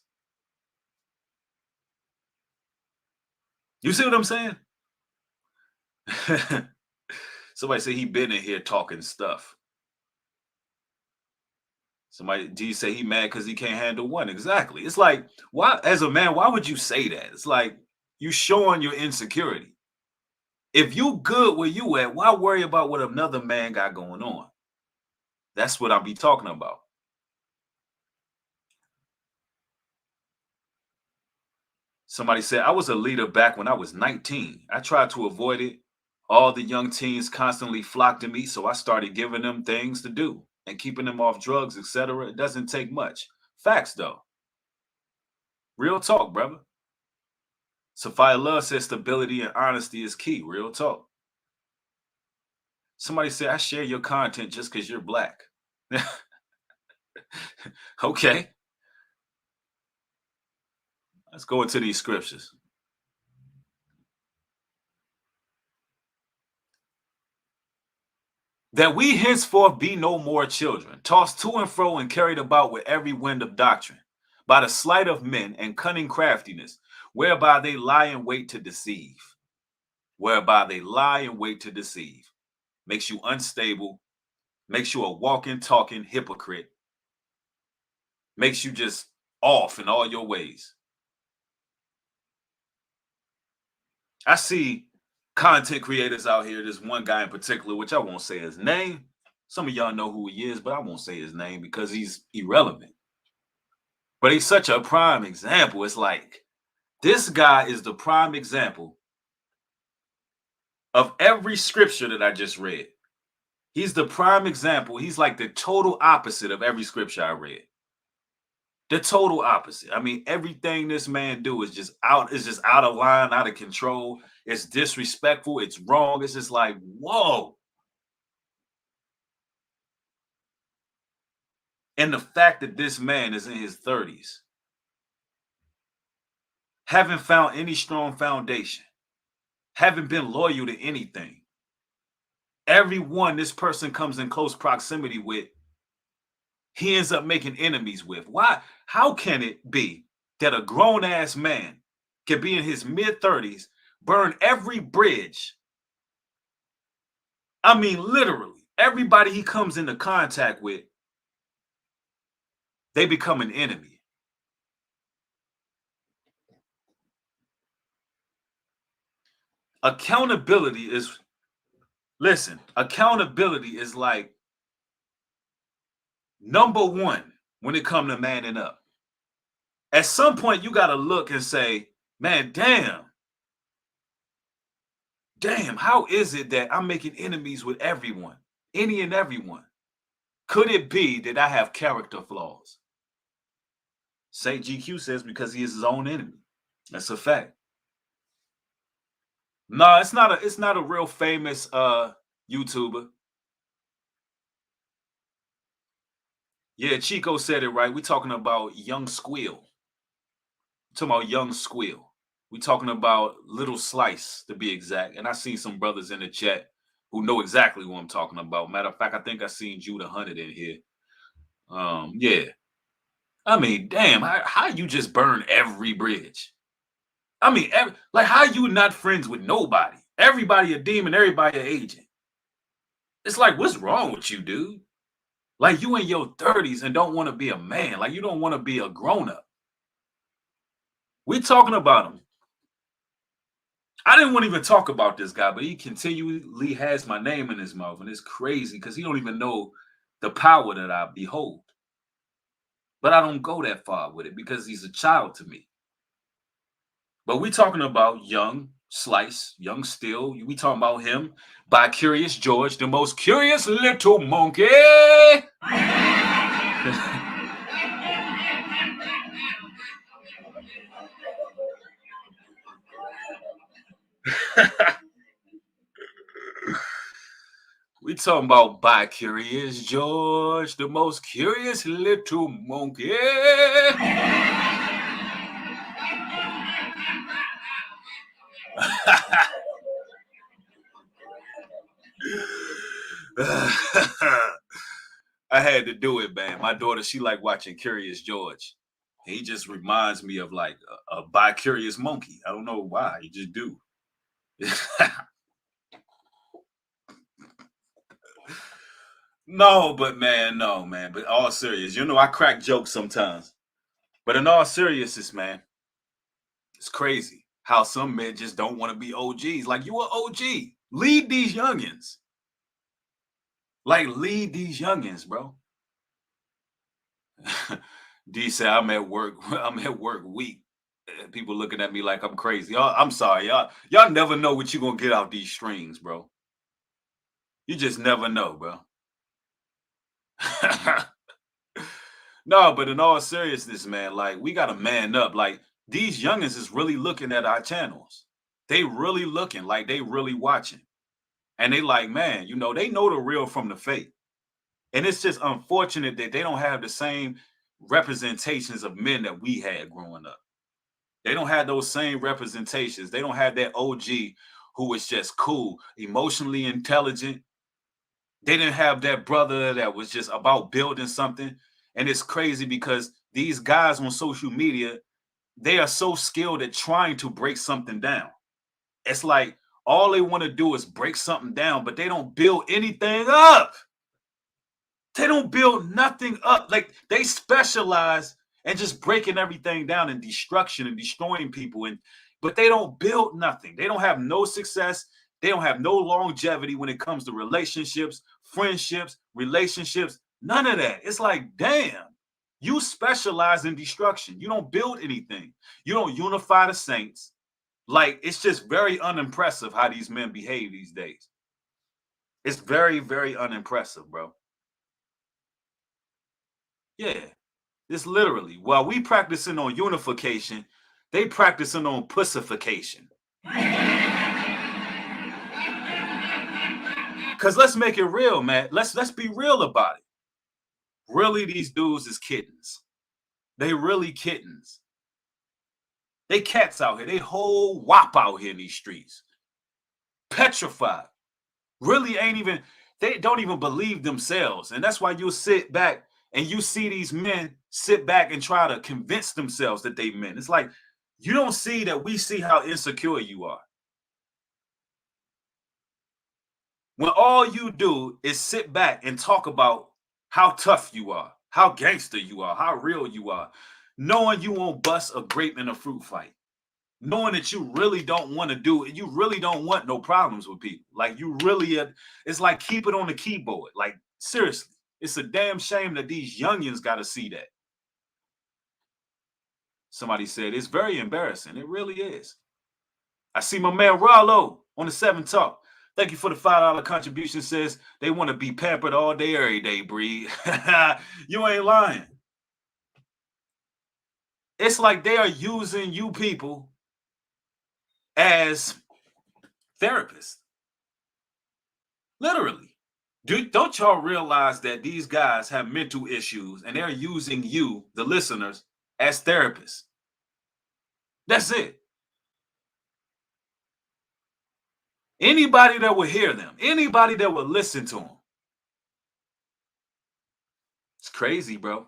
You see what I'm saying? Somebody say he been in here talking stuff. Somebody, do you say he mad because he can't handle one? Exactly. It's like, why, as a man, why would you say that? It's like you showing your insecurity. If you good where you at, why worry about what another man got going on? That's what I'll be talking about. Somebody said, I was a leader back when I was 19. I tried to avoid it. All the young teens constantly flocked to me, so I started giving them things to do and keeping them off drugs, etc. It doesn't take much. Facts, though. Real talk, brother. Sophia Love says stability and honesty is key. Real talk. Somebody said, I share your content just because you're black. Okay. Let's go into these scriptures. That we henceforth be no more children, tossed to and fro and carried about with every wind of doctrine, by the sleight of men and cunning craftiness, whereby they lie in wait to deceive. Whereby they lie in wait to deceive. Makes you unstable, makes you a walking, talking hypocrite, makes you just off in all your ways. I see content creators out here. There's one guy in particular, which I won't say his name. Some of y'all know who he is, but I won't say his name because he's irrelevant. But he's such a prime example. It's like this guy is the prime example of every scripture that I just read. He's the prime example. He's like the total opposite of every scripture I read. The total opposite. I mean, everything this man do is just out of line, out of control. It's disrespectful. It's wrong. It's just like, whoa. And the fact that this man is in his 30s, haven't found any strong foundation, haven't been loyal to anything. Everyone this person comes in close proximity with, he ends up making enemies with. Why? How can it be that a grown ass man can be in his mid 30s, burn every bridge? I mean, literally, everybody he comes into contact with, they become an enemy. Accountability is, listen, accountability is like number one when it comes to manning up. At some point, you got to look and say, man, damn, how is it that I'm making enemies with everyone, any and everyone? Could it be that I have character flaws? Saint GQ says because he is his own enemy. That's a fact. No, it's not a real famous YouTuber. Yeah, Chico said it right. We're talking about Young Squeal. We're talking about Young Squeal. We're talking about Little Slice to be exact. And I see some brothers in the chat who know exactly what I'm talking about. Matter of fact, I think I seen Judah Hunted in here. Yeah. I mean, damn, how you just burn every bridge? I mean, like how you not friends with nobody? Everybody a demon, everybody an agent. It's like, what's wrong with you, dude? Like you in your 30s and don't want to be a man. Like you don't want to be a grown up. We talking about him. I didn't want to even talk about this guy, but he continually has my name in his mouth, and it's crazy because he don't even know the power that I behold. But I don't go that far with it because he's a child to me. But we talking about Young Slice, Young Still. We talking about him by Curious George, the most curious little monkey. We talking about by Curious George, the most curious little monkey. I had to do it, man. My daughter, she like watching Curious George. He just reminds me of like a bi-curious monkey. I don't know why. You just do. No, but man, no, man. But all serious, I crack jokes sometimes. But in all seriousness, man, it's crazy how some men just don't want to be OGs. Like you are OG. Lead these youngins. Like lead these youngins, bro. D said I'm at work. I'm at work weak. People looking at me like I'm crazy. I'm sorry, y'all. Y'all never know what you're gonna get out these strings, bro. You just never know, bro. No, but in all seriousness, man, like we gotta man up. Like these youngins is really looking at our channels. They really looking, like they really watching. And they like, man, they know the real from the fake. And it's just unfortunate that they don't have the same representations of men that we had growing up. They don't have those same representations. They don't have that OG who was just cool, emotionally intelligent. They didn't have that brother that was just about building something. And it's crazy because these guys on social media, they are so skilled at trying to break something down. It's like all they want to do is break something down, but they don't build anything up. They don't build nothing up. Like they specialize in just breaking everything down and destruction and destroying people. But they don't build nothing. They don't have no success. They don't have no longevity when it comes to relationships, friendships, relationships. None of that. It's like, damn, you specialize in destruction. You don't build anything. You don't unify the saints. Like it's just very unimpressive how these men behave these days. It's very, very unimpressive, bro. Yeah. It's literally while we practicing on unification, they practicing on pussification. Cause let's make it real, man. Let's be real about it. Really, these dudes is kittens. They really kittens. They cats out here. They whole wop out here in these streets. Petrified. Really ain't even, they don't even believe themselves. And that's why you'll sit back and you see these men sit back and try to convince themselves that they men. It's like you don't see that we see how insecure you are. When all you do is sit back and talk about how tough you are, how gangster you are, how real you are, knowing you won't bust a grape in a fruit fight, knowing that you really don't want to do it, you really don't want no problems with people. Like you really, it's like keep it on the keyboard. Like seriously, it's a damn shame that these youngins got to see that. Somebody said it's very embarrassing. It really is. I see my man Real on the 7 Talk. Thank you for the $5 contribution. Says they want to be pampered all day, every day, Breed. You ain't lying. It's like they are using you people as therapists. Literally. Don't y'all realize that these guys have mental issues and they're using you, the listeners, as therapists? That's it. Anybody that will hear them, anybody that will listen to them. It's crazy, bro.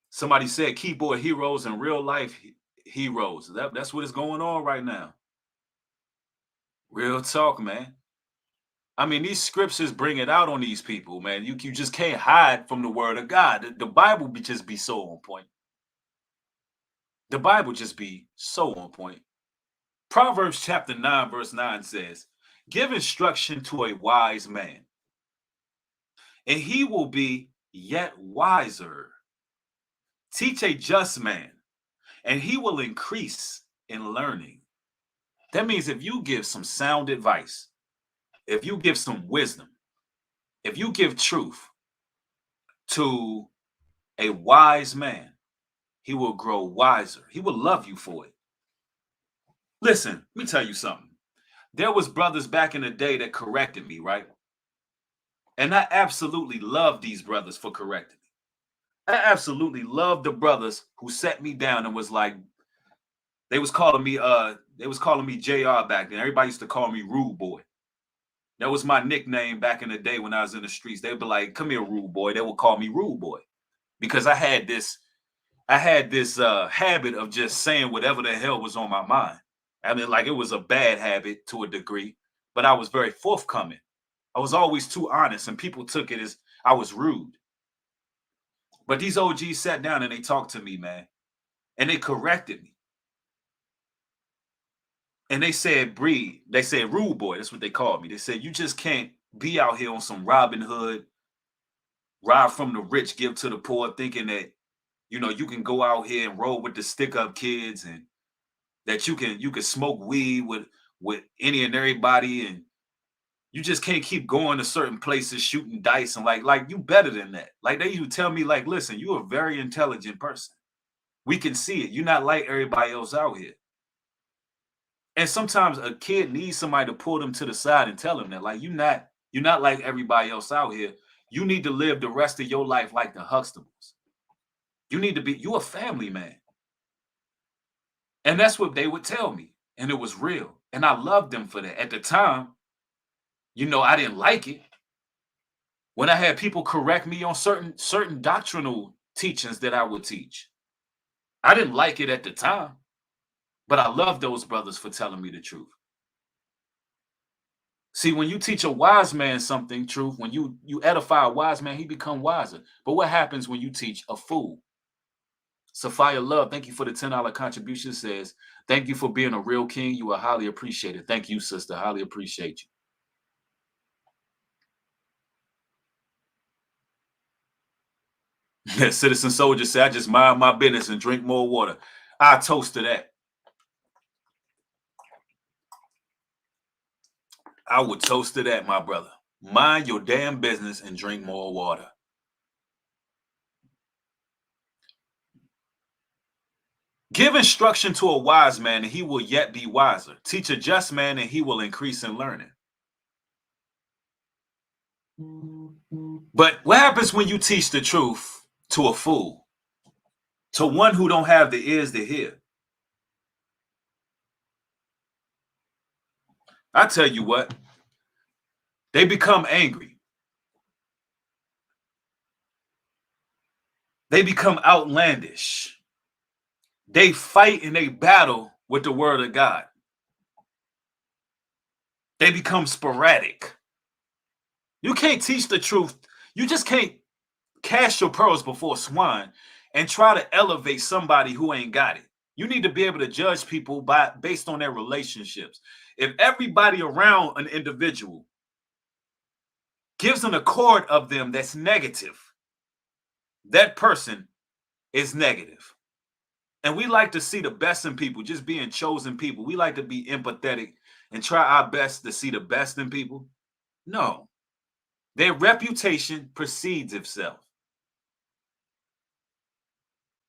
Somebody said keyboard heroes and real life heroes. That's what is going on right now. Real talk, man. I mean, these scriptures bring it out on these people, man. You just can't hide from the word of God. The Bible just be so on point. The Bible just be so on point. Proverbs chapter 9, verse 9 says, give instruction to a wise man, and he will be yet wiser. Teach a just man, and he will increase in learning. That means if you give some sound advice, if you give some wisdom, if you give truth to a wise man, he will grow wiser. He will love you for it. Listen, let me tell you something. There was brothers back in the day that corrected me, right? And I absolutely love these brothers for correcting me. I absolutely love the brothers who set me down and was like, they was calling me JR back then. Everybody used to call me Rude Boy. That was my nickname back in the day when I was in the streets. They'd be like, "Come here, rude boy." They would call me rude boy because I had this habit of just saying whatever the hell was on my mind. I mean, like it was a bad habit to a degree, but I was very forthcoming. I was always too honest, and people took it as I was rude. But these OGs sat down and they talked to me, man, and they corrected me. And they said, "Breed," they said, "Rude boy." That's what they called me. They said, "You just can't be out here on some Robin Hood, rob from the rich, give to the poor, thinking that you can go out here and roll with the stick up kids and that you can smoke weed with any and everybody, and you just can't keep going to certain places shooting dice and like you better than that." Like they would tell me, like, "Listen, you're a very intelligent person. We can see it. You're not like everybody else out here." And sometimes a kid needs somebody to pull them to the side and tell them that, like, you're not like everybody else out here. You need to live the rest of your life like the Huxtables. You a family man. And that's what they would tell me. And it was real. And I loved them for that. At the time, I didn't like it. When I had people correct me on certain doctrinal teachings that I would teach, I didn't like it at the time, but I love those brothers for telling me the truth. See, when you teach a wise man something, truth, when you edify a wise man, he become wiser. But what happens when you teach a fool? Sophia Love, thank you for the $10 contribution. Says, "Thank you for being a real king. You are highly appreciated." Thank you, sister. Highly appreciate you. Citizen Soldier said, "I just mind my business and drink more water." I toast to that. I would toast to that, my brother. Mind your damn business and drink more water. Give instruction to a wise man, and he will yet be wiser. Teach a just man, and he will increase in learning. But what happens when you teach the truth to a fool, to one who don't have the ears to hear? I tell you what, they become angry. They become outlandish. They fight and they battle with the word of God. They become sporadic. You can't teach the truth. You just can't cast your pearls before swine and try to elevate somebody who ain't got it. You need to be able to judge people based on their relationships. If everybody around an individual gives an accord of them that's negative, that person is negative. And we like to see the best in people, just being chosen people. We like to be empathetic and try our best to see the best in people. No, their reputation precedes itself.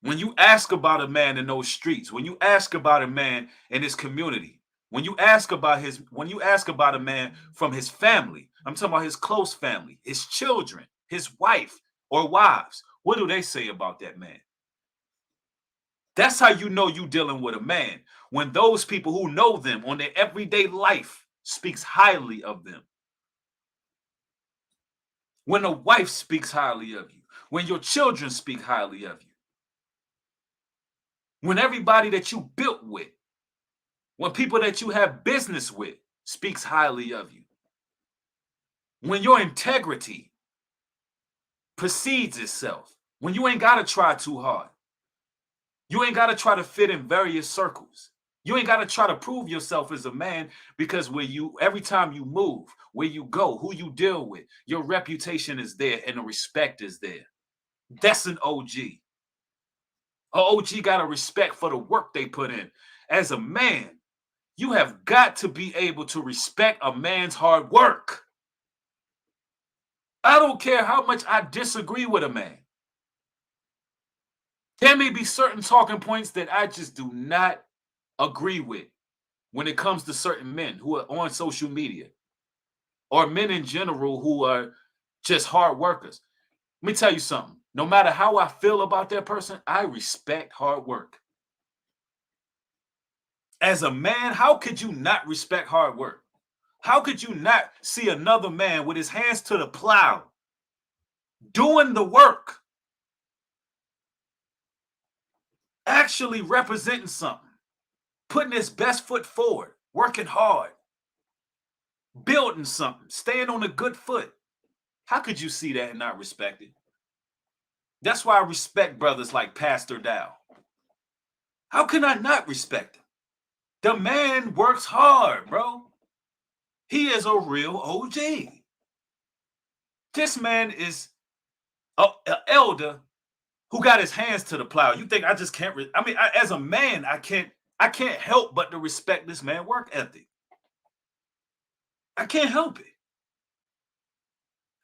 When you ask about a man in those streets, when you ask about a man in his community, when you ask about a man from his family, I'm talking about his close family, his children, his wife or wives, what do they say about that man? That's how you know you dealing with a man, when those people who know them on their everyday life speaks highly of them. When a wife speaks highly of you, when your children speak highly of you, when everybody that you built with, when people that you have business with speaks highly of you, when your integrity precedes itself, when you ain't got to try too hard, you ain't got to try to fit in various circles. You ain't got to try to prove yourself as a man, because every time you move, where you go, who you deal with, your reputation is there and the respect is there. That's an OG. A OG got a respect for the work they put in. As a man, you have got to be able to respect a man's hard work. I don't care how much I disagree with a man. There may be certain talking points that I just do not agree with when it comes to certain men who are on social media, or men in general who are just hard workers. Let me tell you something. No matter how I feel about that person, I respect hard work. As a man, how could you not respect hard work? How could you not see another man with his hands to the plow doing the work, actually representing something, putting his best foot forward, working hard, building something, staying on a good foot? How could you see that and not respect it? That's why I respect brothers like Pastor Dow. How can I not respect him? The man works hard, bro. He is a real OG. This man is an elder who got his hands to the plow. You think I just can't? As a man, I can't help but to respect this man' work ethic. I can't help it.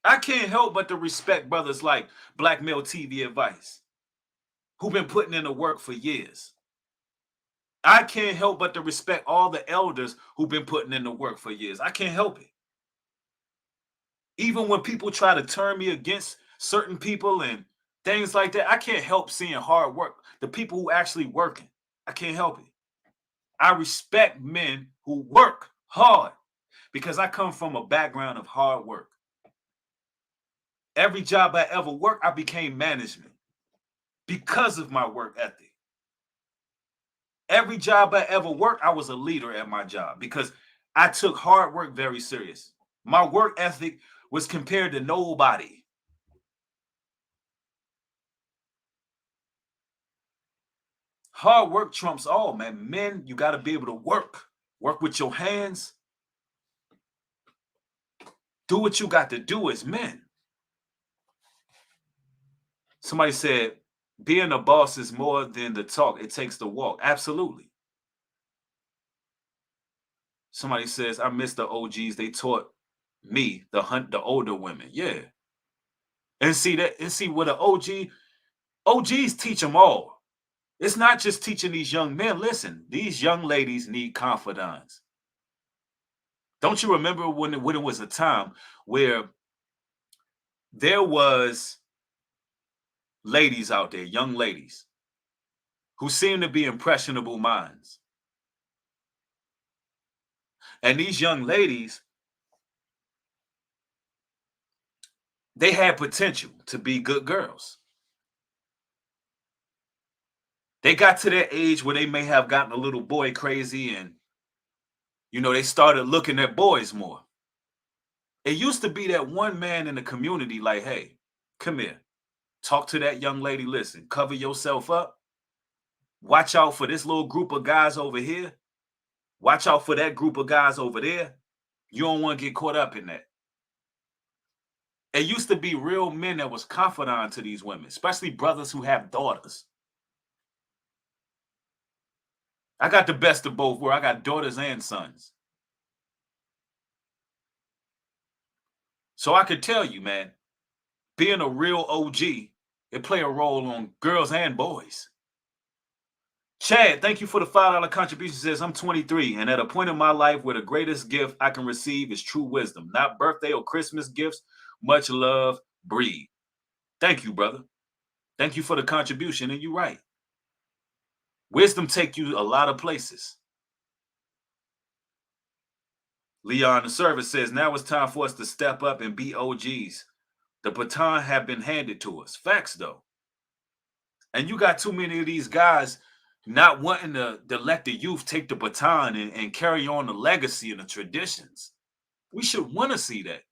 I can't help but to respect brothers like Black Male TV Advice, who've been putting in the work for years. I can't help but to respect all the elders who've been putting in the work for years. I can't help it. Even when people try to turn me against certain people and things like that, I can't help seeing hard work. The people who actually working, I can't help it. I respect men who work hard because I come from a background of hard work. Every job I ever worked, I became management because of my work ethic. Every job I ever worked, I was a leader at my job because I took hard work very serious. My work ethic was compared to nobody. Hard work trumps all, man. Men, you got to be able to work. Work with your hands. Do what you got to do as men. Somebody said, being a boss is more than the talk. It takes the walk. Absolutely. Somebody says, I miss the OGs. They taught me the older women. Yeah. And see what an OGs teach them all. It's not just teaching these young men. Listen, these young ladies need confidants. Don't you remember when it was a time where there was ladies out there, young ladies, who seem to be impressionable minds. And these young ladies, they had potential to be good girls. They got to that age where they may have gotten a little boy crazy and, they started looking at boys more. It used to be that one man in the community like, hey, come here, talk to that young lady, listen, cover yourself up. Watch out for this little group of guys over here. Watch out for that group of guys over there. You don't want to get caught up in that. It used to be real men that was confidant to these women, especially brothers who have daughters. I got the best of both worlds. I got daughters and sons. So I could tell you, man, being a real OG, it play a role on girls and boys. Chad, thank you for the $5 contribution. Says, I'm 23 and at a point in my life where the greatest gift I can receive is true wisdom, not birthday or Christmas gifts. Much love, Breed. Thank you, brother. Thank you for the contribution. And you're right. Wisdom take you a lot of places. Leon the Service says, now it's time for us to step up and be OGs. The baton have been handed to us. Facts, though. And you got too many of these guys not wanting to let the youth take the baton and carry on the legacy and the traditions. We should want to see that.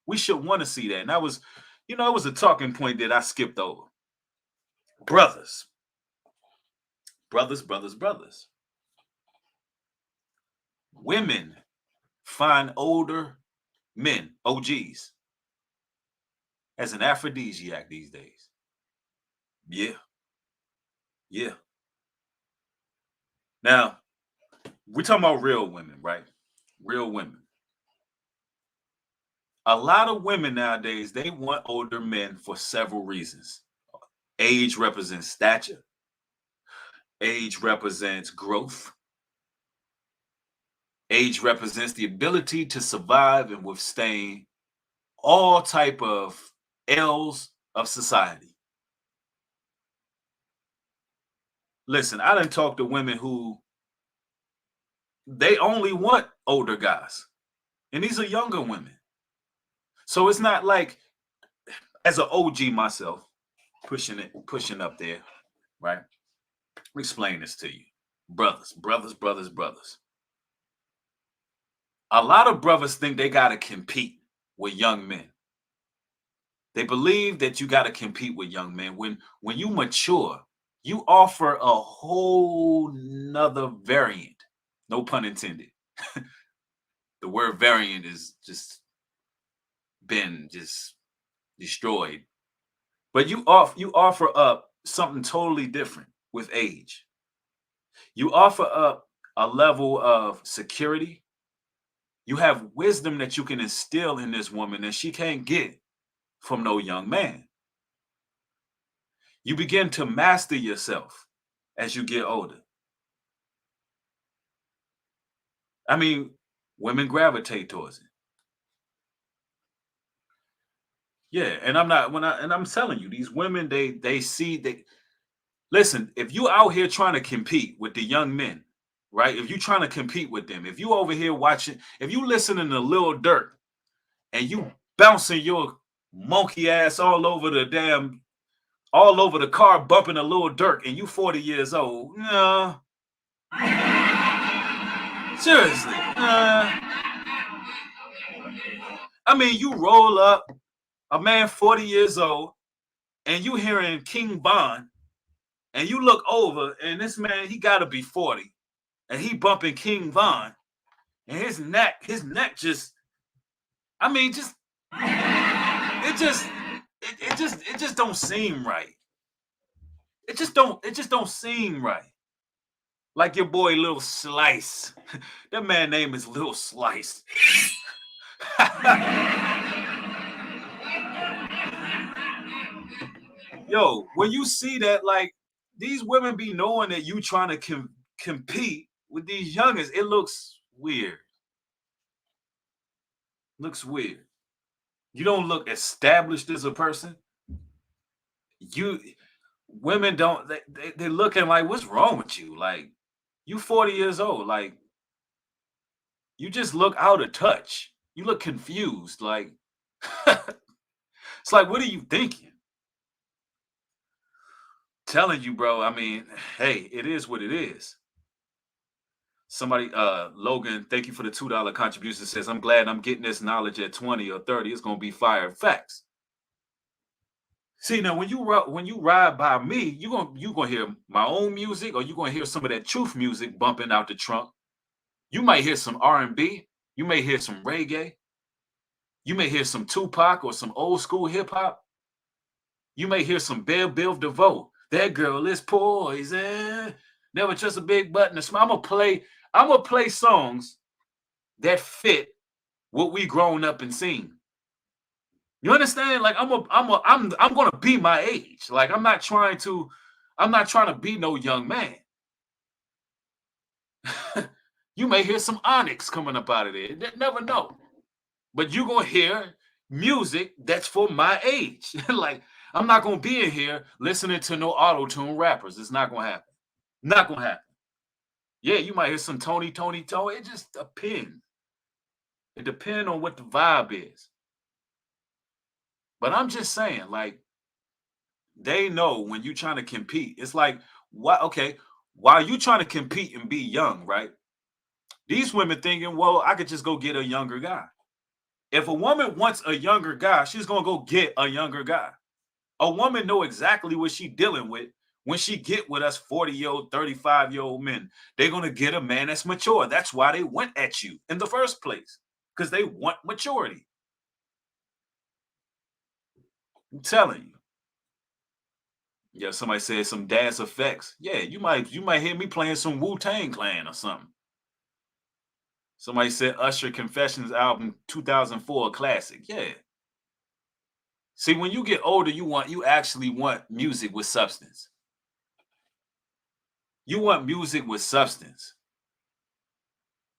We should want to see that. And that was, it was a talking point that I skipped over. Brothers. Brothers, brothers, brothers. Women find older men, OGs, as an aphrodisiac these days. Yeah. Yeah. Now, we're talking about real women, right? Real women. A lot of women nowadays, they want older men for several reasons. Age represents stature. Age represents growth. Age represents the ability to survive and withstand all type of ills of society. Listen, I done talked to women who They only want older guys. And these are younger women. So it's not like, as an OG myself, pushing up there, right? Let me explain this to you. Brothers. A lot of brothers think they gotta compete with young men. They believe that you gotta compete with young men. When you mature, you offer a whole nother variant. No pun intended. The word variant is just been just destroyed. But you offer up something totally different with age. You offer up a level of security. You have wisdom that you can instill in this woman that she can't get from no young man. You begin to master yourself as you get older. I mean, women gravitate towards it. Yeah, and I'm telling you, these women, they see, they listen, if you out here trying to compete with the young men, right? If you trying to compete with them, if you over here watching, if you listening to Lil Durk and you bouncing your monkey ass all over the car, bumping a Lil Durk, and you 40 years old, no, seriously, I mean, you roll up a man 40 years old, and you hearing King Von, and you look over, and this man, he got to be 40, and he bumping King Von, and his neck just, I mean, just it just it just don't seem right. It just don't seem right. Like your boy Lil Slice. That man name is Lil Slice. Yo, when you see that, like, these women be knowing that you trying to compete with these youngins, it looks weird. Looks weird. You don't look established as a person. You women don't they looking like, what's wrong with you? Like, you 40 years old. Like, you just look out of touch. You look confused. Like, it's like, what are you thinking? Telling you, bro. I mean, hey, it is what it is. Somebody, Logan, thank you for the $2 contribution. Says, I'm glad I'm getting this knowledge at 20 or 30. It's gonna be fire. Facts. See, now when you ride by me, you gonna hear my own music, or you gonna hear some of that truth music bumping out the trunk. You might hear some R&B. You may hear some reggae. You may hear some Tupac or some old school hip hop. You may hear some Bill DeVoe. That girl is poison. Never trust a big button to smile. I'm gonna play songs that fit what we grown up and seen. You understand? Like, I'm gonna be my age. Like, I'm not trying to be no young man. You may hear some Onyx coming up out of there. Never know. But you gonna hear music that's for my age. Like, I'm not gonna be in here listening to no auto-tune rappers. It's not gonna happen. Not gonna happen. Yeah, you might hear some Tony. It just depends. It depends on what the vibe is. But I'm just saying, like, they know when you trying to compete. It's like, why? Okay, while you trying to compete and be young, right? These women thinking, well, I could just go get a younger guy. If a woman wants a younger guy, she's gonna go get a younger guy. A woman know exactly what she dealing with when she get with us 40-year-old, 35-year-old men. They're gonna get a man that's mature. That's why they went at you in the first place, because they want maturity. I'm telling you. Yeah, somebody said some dance effects. Yeah, you might hear me playing some Wu-Tang Clan or something. Somebody said Usher Confessions album 2004 classic. Yeah. See, when you get older, you actually want music with substance. You want music with substance.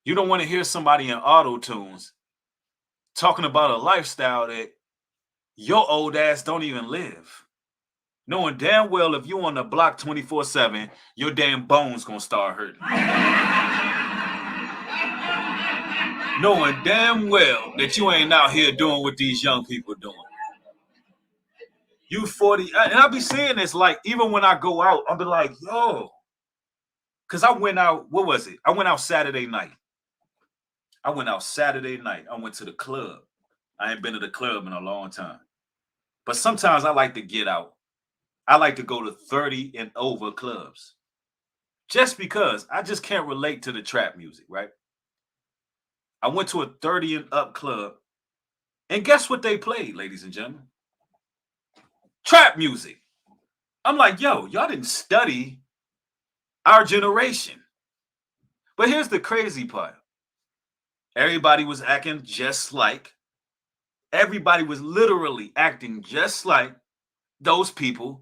You don't want to hear somebody in auto tunes talking about a lifestyle that your old ass don't even live. Knowing damn well if you on the block 24/7, your damn bones gonna start hurting. knowing damn well that you ain't out here doing what these young people doing. You 40, and I be seeing this like even when I go out, I'll be like, yo, because I went out. What was it? I went out Saturday night. I went out Saturday night. I went to the club. I ain't been to the club in a long time. But sometimes I like to get out. I like to go to 30 and over clubs. Just because I just can't relate to the trap music, right? I went to a 30 and up club, and guess what they played, ladies and gentlemen? Trap music. I'm like, yo, y'all didn't study our generation. But here's the crazy part. Everybody was acting just like, everybody was literally acting just like those people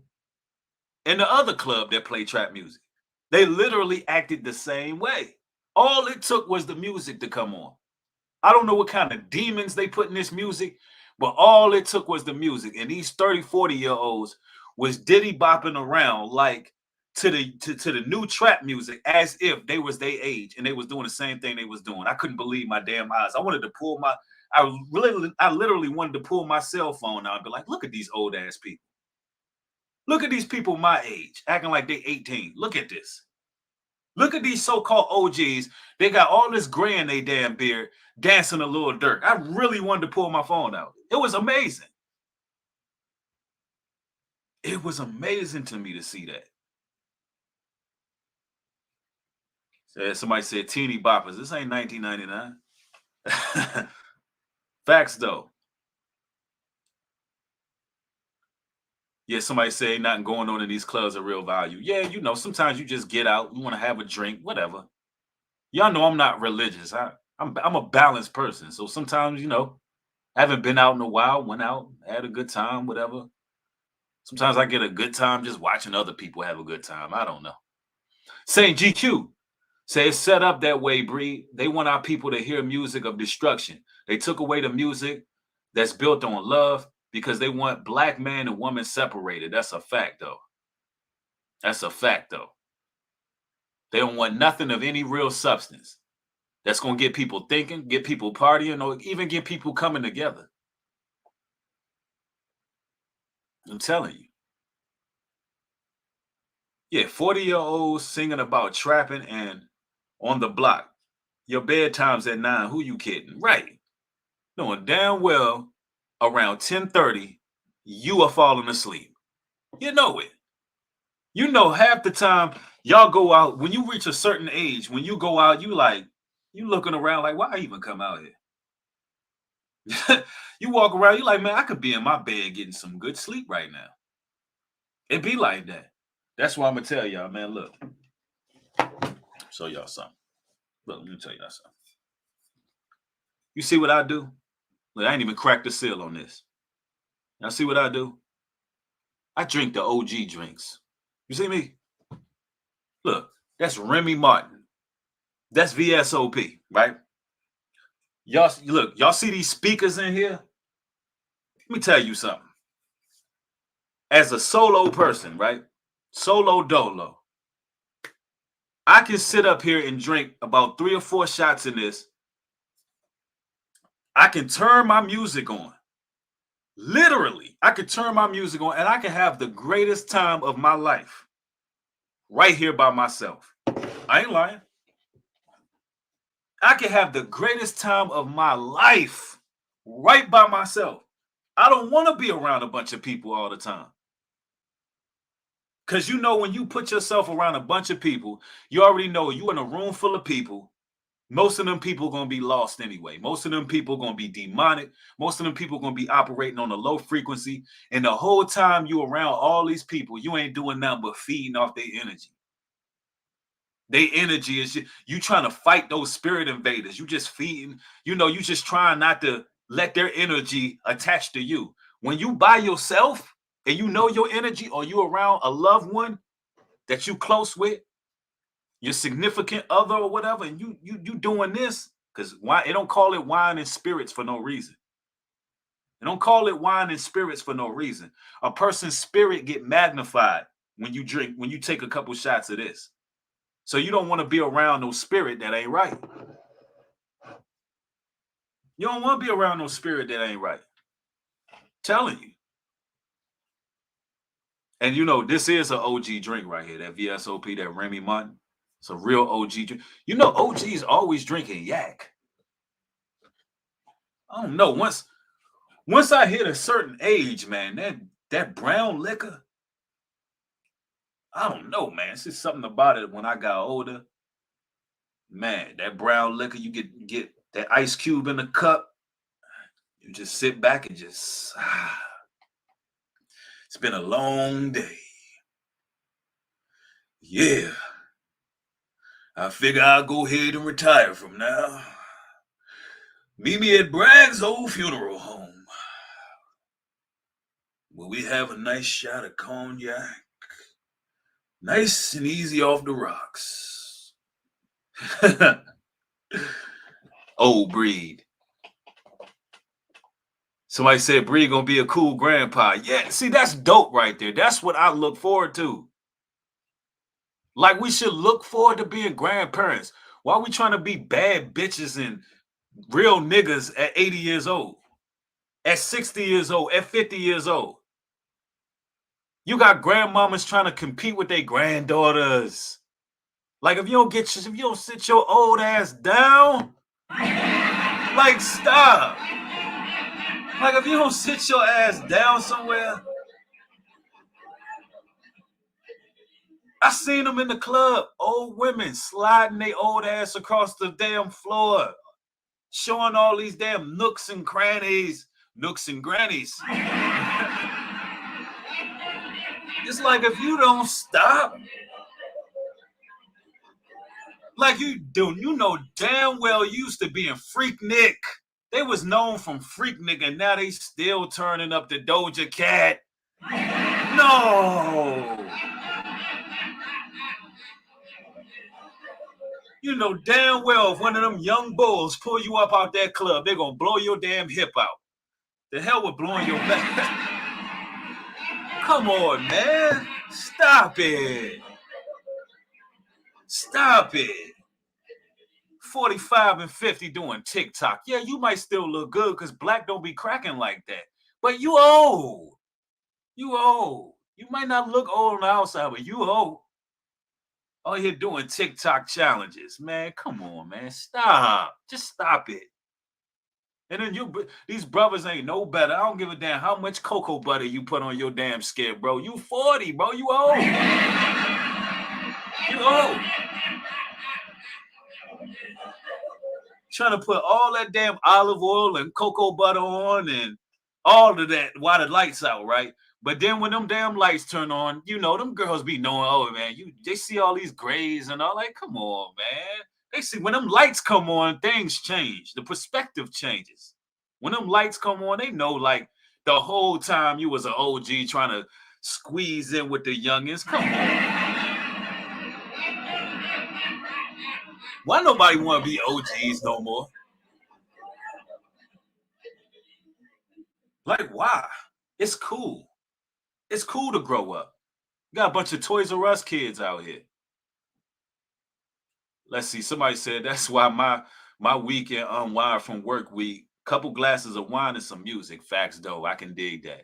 in the other club that played trap music. They literally acted the same way. All it took was the music to come on. I don't know what kind of demons they put in this music, but all it took was the music. And these 30, 40-year-olds was diddy bopping around like to the new trap music as if they was their age and they was doing the same thing they was doing. I couldn't believe my damn eyes. I wanted to pull my I literally wanted to pull my cell phone out and be like, look at these old ass people. Look at these people my age acting like they 18. Look at this. Look at these so-called OGs. They got all this gray in their damn beard, dancing a little dirt. I really wanted to pull my phone out. It was amazing. It was amazing to me to see that. Somebody said teeny boppers. This ain't 1999. Facts though. Yeah, somebody say ain't nothing going on in these clubs of real value. Yeah, you know, sometimes you just get out, you want to have a drink, whatever. Y'all know I'm not religious. I'm a balanced person. So sometimes, you know, I haven't been out in a while, went out, had a good time, whatever. Sometimes I get a good time just watching other people have a good time. I don't know. Saint GQ say it's set up that way, Bree. They want our people to hear music of destruction. They took away the music that's built on love because they want black man and woman separated. That's a fact, though. That's a fact, though. They don't want nothing of any real substance that's going to get people thinking, get people partying, or even get people coming together. I'm telling you. Yeah, 40-year-olds singing about trapping and on the block. Your bedtime's at 9. Who you kidding? Right. Knowing damn well around 10:30, you are falling asleep. You know it. You know half the time y'all go out, when you reach a certain age, when you go out, you looking around like, why I even come out here? You walk around, you like, man, I could be in my bed getting some good sleep right now. It be like that. That's why I'm gonna tell y'all, man. Look, show y'all something. Look, let me tell y'all something. You see what I do? Look, I ain't even cracked the seal on this. Y'all see what I do? I drink the OG drinks. You see me? Look, that's Remy Martin. That's VSOP, right? Y'all look, y'all see these speakers in here? Let me tell you something. As a solo person, right? Solo dolo. I can sit up here and drink about 3 or 4 shots in this. I can turn my music on. Literally, I could turn my music on and I can have the greatest time of my life right here by myself. I ain't lying. I can have the greatest time of my life right by myself. I don't want to be around a bunch of people all the time. Because you know, when you put yourself around a bunch of people, you already know you in a room full of people. Most of them people going to be lost anyway. Most of them people going to be demonic. Most of them people going to be operating on a low frequency. And the whole time you around all these people, you ain't doing nothing but feeding off their energy. Their energy is you trying to fight those spirit invaders. You just feeding, you know, you just trying not to let their energy attach to you. When you by yourself and you know your energy, or you around a loved one that you close with, your significant other or whatever, and you doing this, because why it don't call it wine and spirits for no reason. They don't call it wine and spirits for no reason. A person's spirit get magnified when you drink, when you take a couple shots of this. So you don't want to be around no spirit that ain't right. You don't want to be around no spirit that ain't right. Telling you. And you know, this is an OG drink right here, that VSOP, that Remy Martin. It's a real OG drink. You know, OG's always drinking yak. I don't know. Once I hit a certain age, man, that brown liquor, I don't know, man. It's just something about it when I got older. Man, that brown liquor, you get that ice cube in the cup, you just sit back and just it's been a long day. Yeah. I figure I'll go ahead and retire from now. Meet me at Bragg's old funeral home, where we have a nice shot of cognac. Nice and easy off the rocks. Old Breed. Somebody said Breed gonna be a cool grandpa. Yeah, see, that's dope right there. That's what I look forward to. Like, we should look forward to being grandparents. Why are we trying to be bad bitches and real niggas at 80 years old, at 60 years old, at 50 years old? You got grandmamas trying to compete with their granddaughters. Like, if you don't sit your old ass down, like, stop. Like, if you don't sit your ass down somewhere. I seen them in the club, old women sliding their old ass across the damn floor, showing all these damn nooks and crannies, nooks and grannies. It's like, if you don't stop, like you do, you know damn well used to being Freak Nick. They was known from Freak Nick, and now they still turning up the Doja Cat. No. You know damn well if one of them young bulls pull you up out that club, they're gonna blow your damn hip out. The hell with blowing your back. Come on, man. Stop it. Stop it. 45 and 50 doing TikTok. Yeah, you might still look good because black don't be cracking like that. But you old. You old. You might not look old on the outside, but you old. All you're doing TikTok challenges. Man, come on, man. Stop. Just stop it. And then these brothers ain't no better. I don't give a damn how much cocoa butter you put on your damn skin, bro. You 40, bro. You old. You old. Trying to put all that damn olive oil and cocoa butter on and all of that while the lights out, right? But then when them damn lights turn on, you know, them girls be knowing, oh, man, they see all these grays and all. Like, come on, man. They see when them lights come on, things change. The perspective changes. When them lights come on, they know, like, the whole time you was an OG trying to squeeze in with the youngins. Come on. Why nobody want to be OGs no more? Like, why? It's cool. It's cool to grow up. You got a bunch of Toys R Us kids out here. Let's see. Somebody said that's why my weekend unwind from work week, couple glasses of wine and some music. Facts, though. I can dig that.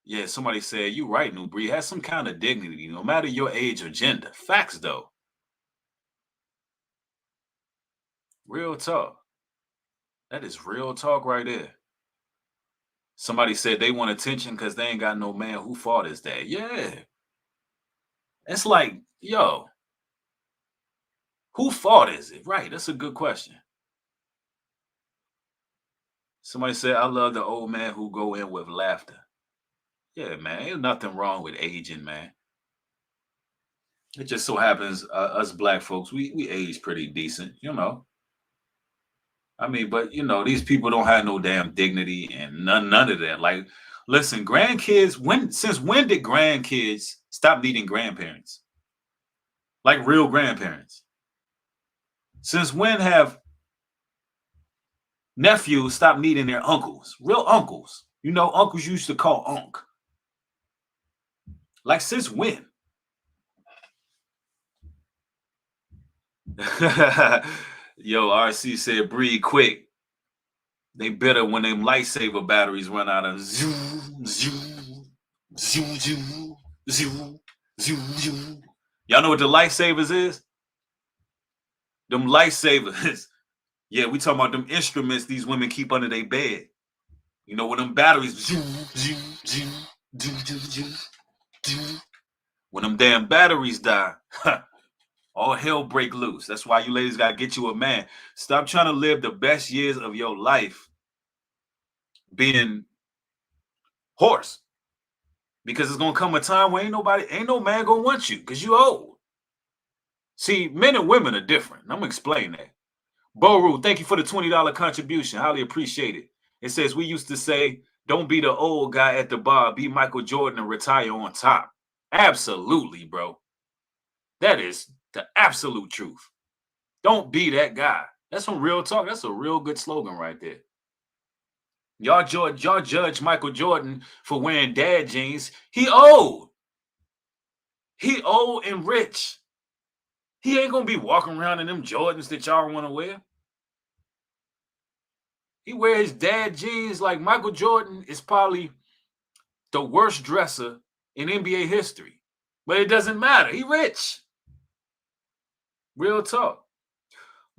Yeah, somebody said, you right, Nubreed. Has some kind of dignity, no matter your age or gender. Facts, though. Real talk. That is real talk right there. Somebody said they want attention because they ain't got no man. Who fault is that? Yeah. It's like, yo, who fault is it? Right. That's a good question. Somebody said, I love the old man who go in with laughter. Yeah, man. Ain't nothing wrong with aging, man. It just so happens us black folks, we age pretty decent, you know. I mean, but you know, these people don't have no damn dignity and none of that. Like, listen, grandkids, since when did grandkids stop needing grandparents? Like real grandparents. Since when have nephews stopped needing their uncles? Real uncles. You know, uncles used to call unc. Like, since when? Yo, RC said breathe quick. They better when them lightsaber batteries run out of zoo, zoo, zoo, zoo, zoo, zoo, zoo. Y'all know what the lightsabers is? Them lightsabers. Yeah, we talking about them instruments these women keep under their bed. You know, when them batteries, zoo, zoo, zoo, zoo, zoo, zoo, zoo. When them damn batteries die, all hell break loose. That's why you ladies gotta get you a man. Stop trying to live the best years of your life being horse. Because it's gonna come a time where ain't no man gonna want you because you old. See, men and women are different. I'm gonna explain that. Boru, thank you for the $20 contribution. Highly appreciate it. It says we used to say, don't be the old guy at the bar, be Michael Jordan and retire on top. Absolutely, bro. That is the absolute truth. Don't be that guy. That's some real talk. That's a real good slogan right there. Y'all judge Michael Jordan for wearing dad jeans. He old. He old and rich. He ain't gonna be walking around in them Jordans that y'all want to wear. He wear his dad jeans like Michael Jordan is probably the worst dresser in NBA history. But it doesn't matter. He rich. Real talk.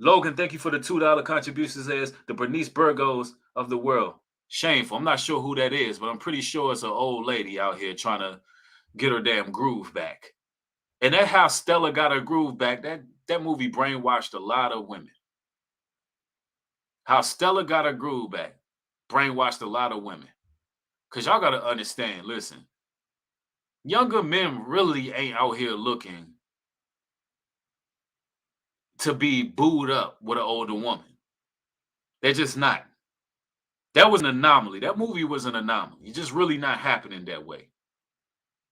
Logan, thank you for the $2 contribution. Says the Bernice Burgos of the world. Shameful. I'm not sure who that is, but I'm pretty sure it's an old lady out here trying to get her damn groove back. And that's how Stella got her groove back. That movie brainwashed a lot of women. How Stella got her groove back brainwashed a lot of women. Because y'all got to understand, listen, younger men really ain't out here looking to be booed up with an older woman. They're just not. That was an anomaly. That movie was an anomaly. It's just really not happening that way.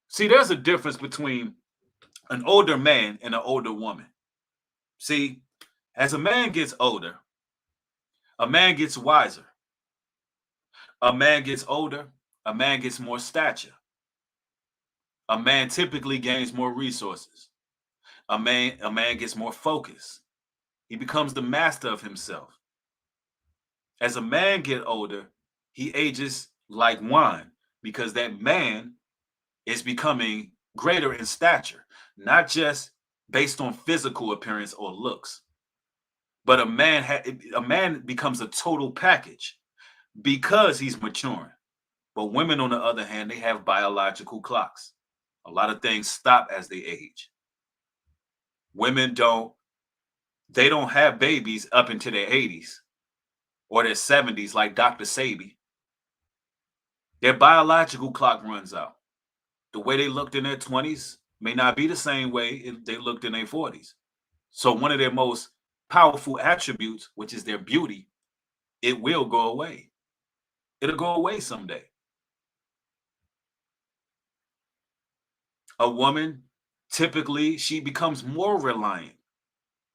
See, there's a difference between an older man and an older woman. See, as a man gets older, a man gets wiser. A man gets older, a man gets more stature. A man typically gains more resources. A man gets more focus. He becomes the master of himself. As a man get older, he ages like wine because that man is becoming greater in stature, not just based on physical appearance or looks, but a man becomes a total package because he's maturing. But women, on the other hand, they have biological clocks. A lot of things stop as they age. Women they don't have babies up into their 80s or their 70s like Dr. Sabi. Their biological clock runs out. The way they looked in their 20s may not be the same way if they looked in their 40s. So one of their most powerful attributes, which is their beauty, it will go away. It'll go away someday. A woman, typically, she becomes more reliant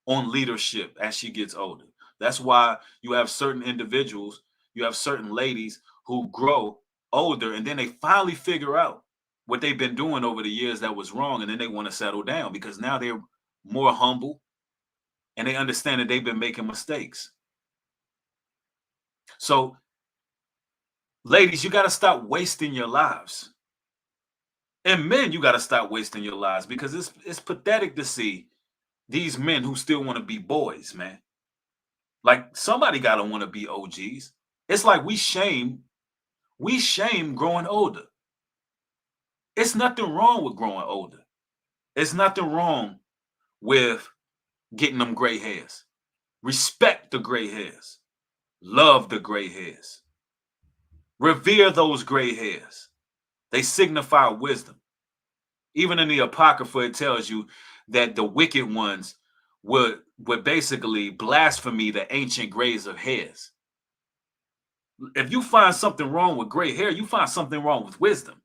on leadership as she gets older. That's why you have certain individuals, you have certain ladies who grow older and then they finally figure out what they've been doing over the years that was wrong, and then they want to settle down because now they're more humble and they understand that they've been making mistakes. So, ladies, you got to stop wasting your lives. And men, you got to stop wasting your lives because it's pathetic to see these men who still want to be boys, man. Like somebody got to want to be OGs. It's like we shame growing older. It's nothing wrong with growing older. It's nothing wrong with getting them gray hairs. Respect the gray hairs. Love the gray hairs. Revere those gray hairs. They signify wisdom. Even in the Apocrypha, it tells you that the wicked ones would basically blaspheme the ancient grays of hairs. If you find something wrong with gray hair, you find something wrong with wisdom.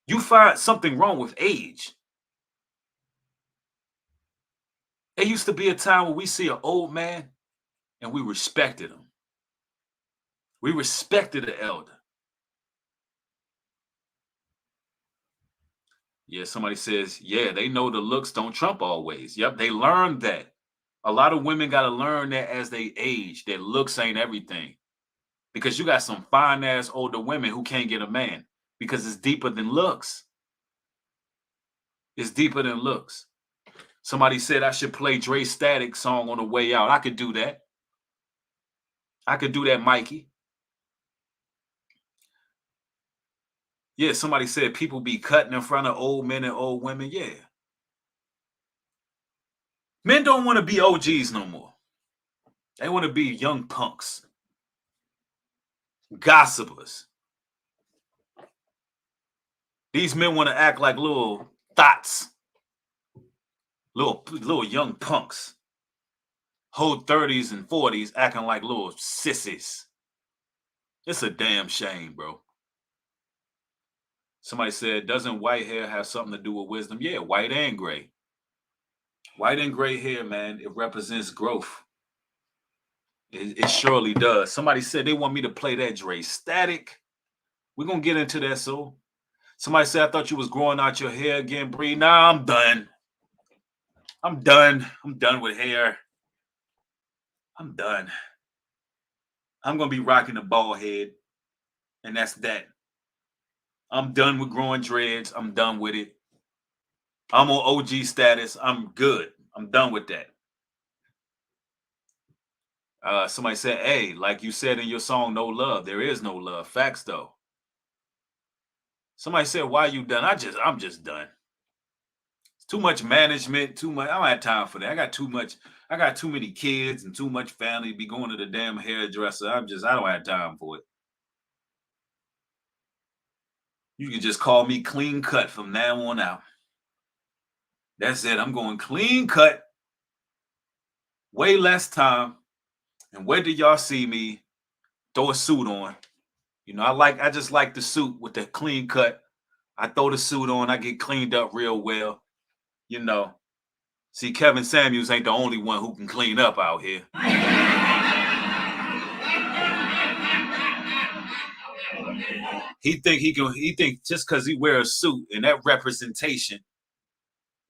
You find something wrong with age. There used to be a time when we see an old man and we respected him. We respected the elder. Yeah, somebody says, yeah, they know the looks don't trump always. Yep, they learned that. A lot of women got to learn that as they age, their looks ain't everything. Because you got some fine ass older women who can't get a man because it's deeper than looks. It's deeper than looks. Somebody said I should play Dre Static song on the way out. I could do that. I could do that, Mikey. Yeah, somebody said people be cutting in front of old men and old women. Yeah. Men don't want to be OGs no more. They want to be young punks, gossipers. These men want to act like little thoughts, little young punks. Whole 30s and 40s acting like little sissies. It's a damn shame, bro. Somebody said, doesn't white hair have something to do with wisdom? Yeah, white and gray. White and gray hair, man, it represents growth. It surely does. Somebody said they want me to play that Dre Static. We're going to get into that, so. Somebody said, I thought you was growing out your hair again, Bree. Nah, I'm done. I'm done. I'm done with hair. I'm done. I'm going to be rocking a bald head, and that's that. I'm done with growing dreads. I'm done with it. I'm on OG status. I'm good. I'm done with that. Somebody said, hey, like you said in your song, no love. There is no love. Facts, though. Somebody said, why you done? I'm just done. It's too much management, too much. I don't have time for that. I got too many kids and too much family to be going to the damn hairdresser. I don't have time for it. You can just call me clean cut from now on out. That's it. I'm going clean cut. Way less time. And where do y'all see me throw a suit on? You know, I just like the suit with the clean cut. I throw the suit on, I get cleaned up real well. You know. See, Kevin Samuels ain't the only one who can clean up out here. He think just because he wears a suit and that representation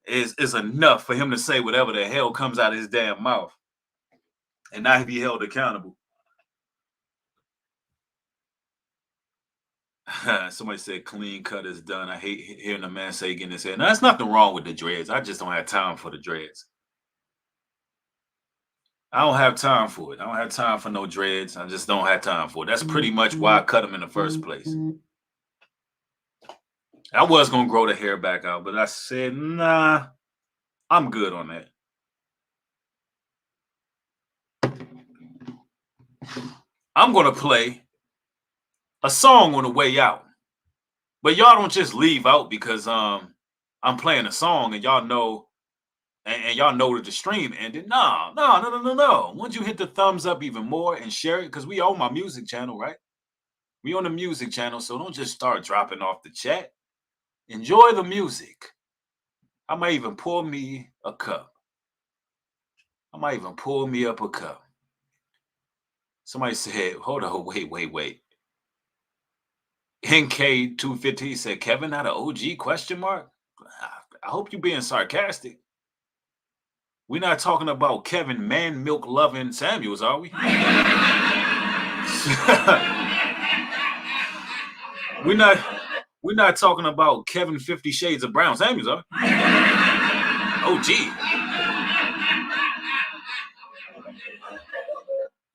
is enough for him to say whatever the hell comes out of his damn mouth and not be held accountable. Somebody said clean cut is done. I hate hearing a man say getting his hair. Now, there's nothing wrong with the dreads. I just don't have time for the dreads. I don't have time for it. I don't have time for no dreads. I just don't have time for it. That's pretty much why I cut them in the first place. I was going to grow the hair back out, but I said, nah, I'm good on that. I'm going to play a song on the way out. But y'all don't just leave out because I'm playing a song and y'all know and y'all know that the stream ended. No. Once you hit the thumbs up even more and share it, because we own my music channel, right? We on the music channel, so don't just start dropping off the chat. Enjoy the music. I might even pour me a cup. I might even pour me up a cup. Somebody said, hold on, wait. NK250 said, Kevin, not an OG question mark? I hope you're being sarcastic. We're not talking about Kevin man milk loving Samuels, are we? We're not talking about Kevin 50 Shades of Brown Samuels, are we? OG.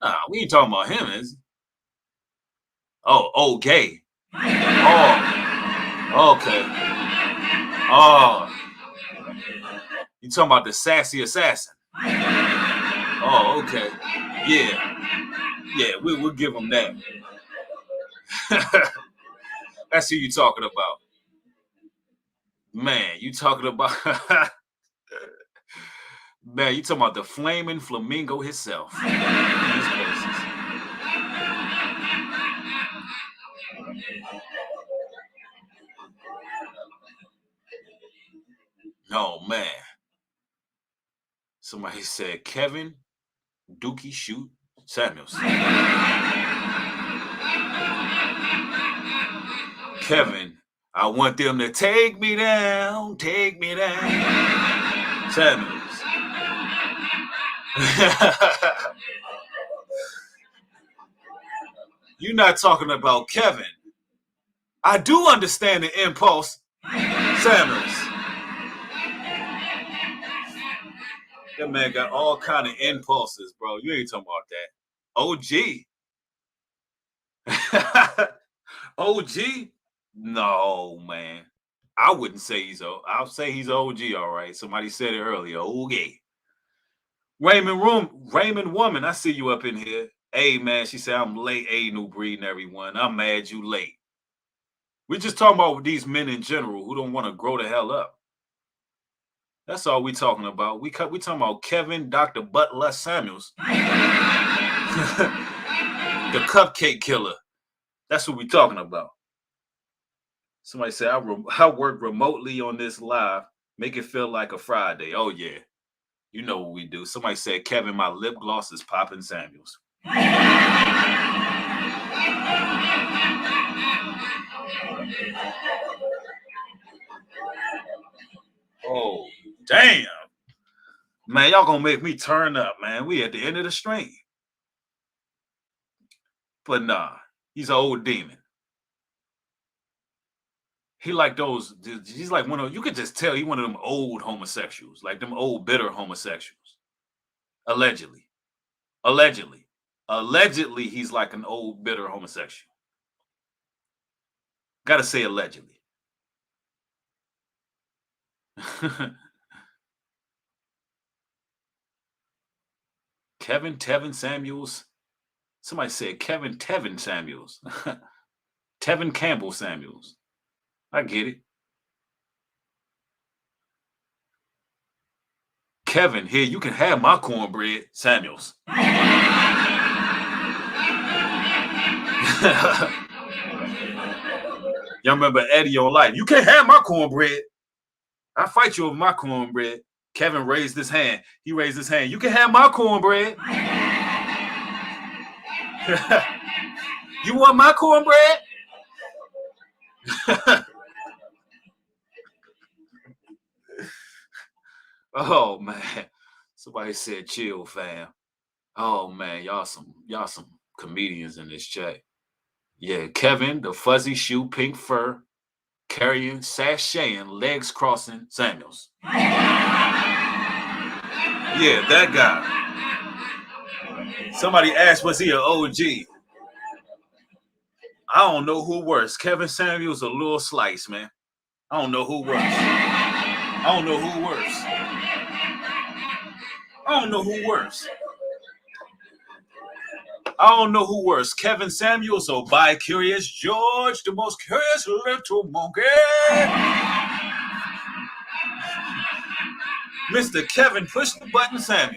Nah, we ain't talking about him, is he? Oh, gay. Oh, okay. Oh, you talking about the sassy assassin? Oh, okay. Yeah, we'll give him that. That's who you talking about. Man, you talking about man, you talking about the flaming flamingo himself. Oh man. Somebody said Kevin Dookie shoot Samuels. Kevin, I want them to take me down. Samuels. You're not talking about Kevin. I do understand the impulse, Samuels. That man got all kind of impulses, bro. You ain't talking about that. OG. OG? No, man. I wouldn't say I'll say he's OG, all right. Somebody said it earlier. OG. Raymond Woman, I see you up in here. Hey, man, she said, I'm late. Hey, Nubreed and everyone. I'm mad you late. We're just talking about these men in general who don't want to grow the hell up. That's all we talking about. We talking about Kevin, Dr. Butler Samuels. The cupcake killer. That's what we talking about. Somebody said, I work remotely on this live. Make it feel like a Friday. Oh, yeah. You know what we do. Somebody said, Kevin, my lip gloss is popping Samuels. Oh, damn. Man, y'all gonna make me turn up, man. We at the end of the stream. But nah, he's an old demon. He like those, he's like one of, you could just tell he one of them old homosexuals, like them old bitter homosexuals. Allegedly. Allegedly, he's like an old bitter homosexual. Gotta say allegedly. Tevin Samuels. Somebody said Tevin Samuels. Tevin Campbell Samuels. I get it. Kevin, here, you can have my cornbread, Samuels. Y'all remember Eddie on Life? You can't have my cornbread. I fight you over my cornbread. Kevin raised his hand. He raised his hand. You can have my cornbread. You want my cornbread? Oh man. Somebody said chill, fam. Oh man, y'all some comedians in this chat. Yeah, Kevin, the fuzzy shoe, pink fur, carrying, sashaying, legs crossing, Samuels. Yeah, that guy. Somebody asked, was he an OG? I don't know who worse. Kevin Samuels or Lil Slice, man. I don't know who worse. I don't know who worse. I don't know who worse. I don't know who worse, Kevin Samuels or By Curious George, the most curious little monkey. Mr. Kevin, push the button, Samuels.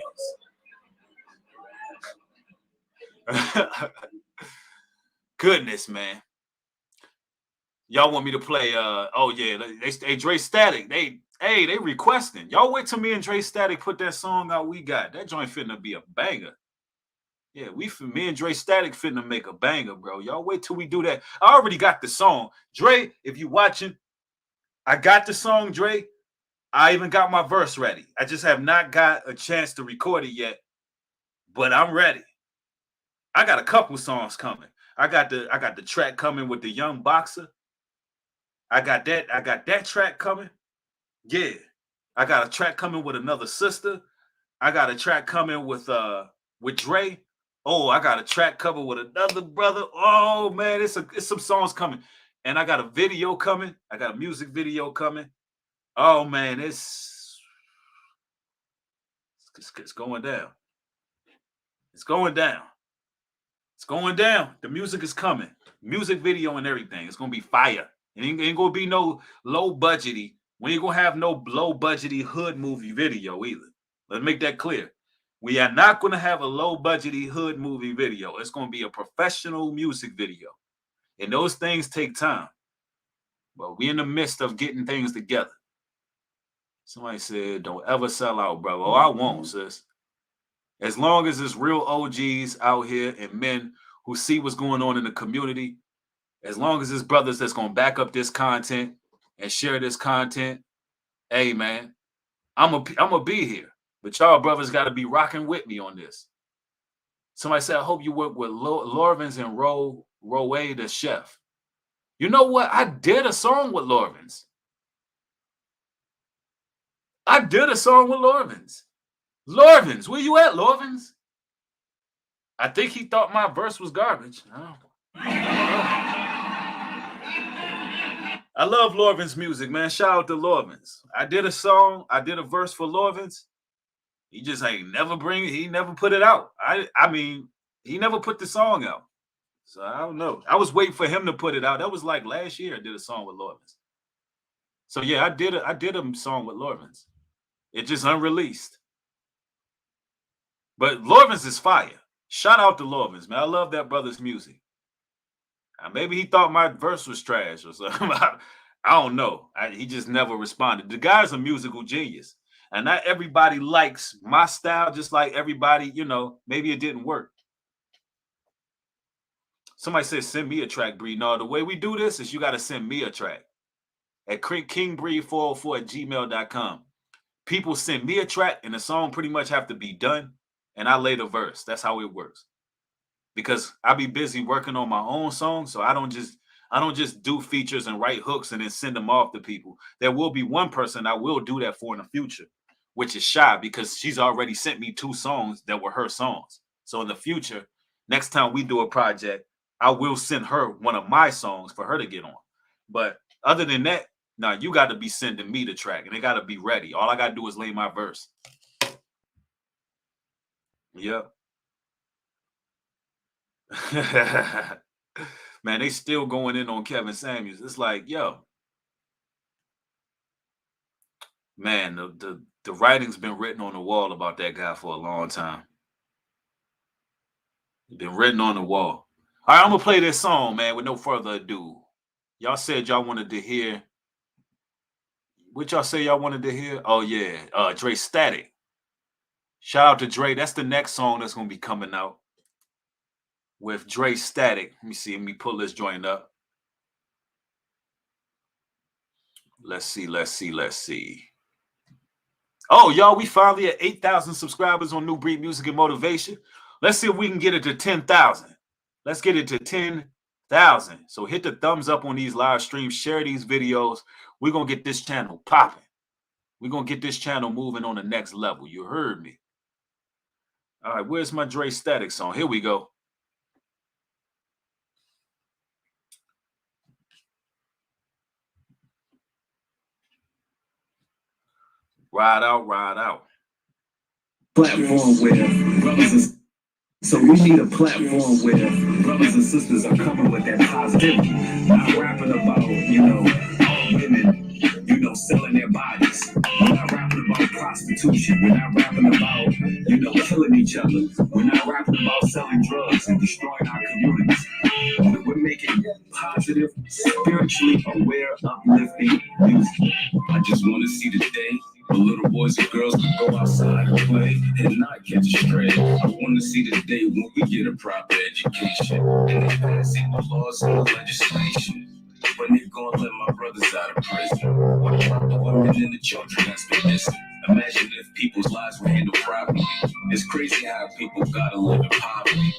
Goodness, man. Y'all want me to play, oh yeah, they Dre Static. They requesting. Y'all wait till me and Dre Static put that song out we got. That joint finna be a banger. Yeah, me and Dre Static finna make a banger, bro. Y'all wait till we do that. I already got the song. Dre, if you watching, I got the song, Dre. I even got my verse ready. I just have not got a chance to record it yet, but I'm ready. I got a couple songs coming. I got the track coming with the young boxer. I got that track coming. Yeah. I got a track coming with another sister. I got a track coming with Dre. Oh, I got a track cover with another brother. Oh man, it's some songs coming. And I got a video coming. I got a music video coming. Oh man, it's going down. It's going down. It's going down. The music is coming. Music video and everything. It's gonna be fire. It ain't gonna be no low budgety. We ain't gonna have no low budgety hood movie video either. Let's make that clear. We are not gonna have a low budgety hood movie video. It's gonna be a professional music video. And those things take time. But we're in the midst of getting things together. Somebody said, don't ever sell out, brother. Oh, I won't, sis. As long as there's real OGs out here and men who see what's going on in the community, as long as there's brothers that's going to back up this content and share this content, hey, man, I'm gonna be here. But y'all brothers got to be rocking with me on this. Somebody said, I hope you work with Lorvins and Roe the chef. You know what? I did a song with Lorvins. I did a song with Lorvins. Lorvins, where you at, Lorvins? I think he thought my verse was garbage. I love Lorvins music, man. Shout out to Lorvins. I did a song, I did a verse for Lorvins. He just ain't never bring it. He never put it out. I mean, he never put the song out. So I don't know. I was waiting for him to put it out. That was like last year. I did a song with Lorvins. So yeah, I did a song with Lorvins. It just unreleased. But Lorvins is fire. Shout out to Lorvins, man. I love that brother's music. Maybe he thought my verse was trash or something. I don't know. He just never responded. The guy's a musical genius. And not everybody likes my style, just like everybody, maybe it didn't work. Somebody said, send me a track, Bree. No, the way we do this is you got to send me a track at kingbreed404@gmail.com. People send me a track and the song pretty much have to be done. And I lay the verse. That's how it works. Because I be busy working on my own songs. So I don't just do features and write hooks and then send them off to people. There will be one person I will do that for in the future, which is Shy, because she's already sent me 2 songs that were her songs. So in the future, next time we do a project, I will send her one of my songs for her to get on. But other than that, now you got to be sending me the track and it got to be ready. All I got to do is lay my verse. Yep. Man, they still going in on Kevin Samuels. It's like, yo, man, the writing's been written on the wall about that guy for a long time. It's been written on the wall. All right, I'm gonna play this song, man, with no further ado. Y'all said y'all wanted to hear. What y'all say y'all wanted to hear? Oh yeah, Dre Static. Shout out to Dre. That's the next song that's gonna be coming out with Dre Static. Let me see. Let me pull this joint up. Let's see. Oh, y'all, we finally at 8,000 subscribers on Nubreed Music and Motivation. Let's see if we can get it to 10,000. Let's get it to 10,000. So hit the thumbs up on these live streams. Share these videos. We're going to get this channel popping. We're going to get this channel moving on the next level. You heard me. All right, where's my Dre Static song? Here we go. Ride out. Platform where brothers and so we need a platform where brothers and sisters are coming with that positivity, not rapping about, women, selling their bodies. We're not rapping about prostitution. We're not rapping about, killing each other. We're not rapping about selling drugs and destroying our communities. We're making positive, spiritually aware, uplifting music. I just want to see the day where little boys and girls can go outside and play and not catch a stray. I want to see the day when we get a proper education and they pass the laws and the legislation. When they gonna let my brothers out of prison? What about the women and the children that's been missing? Imagine if people's lives were handled properly. It's crazy how people gotta live in poverty.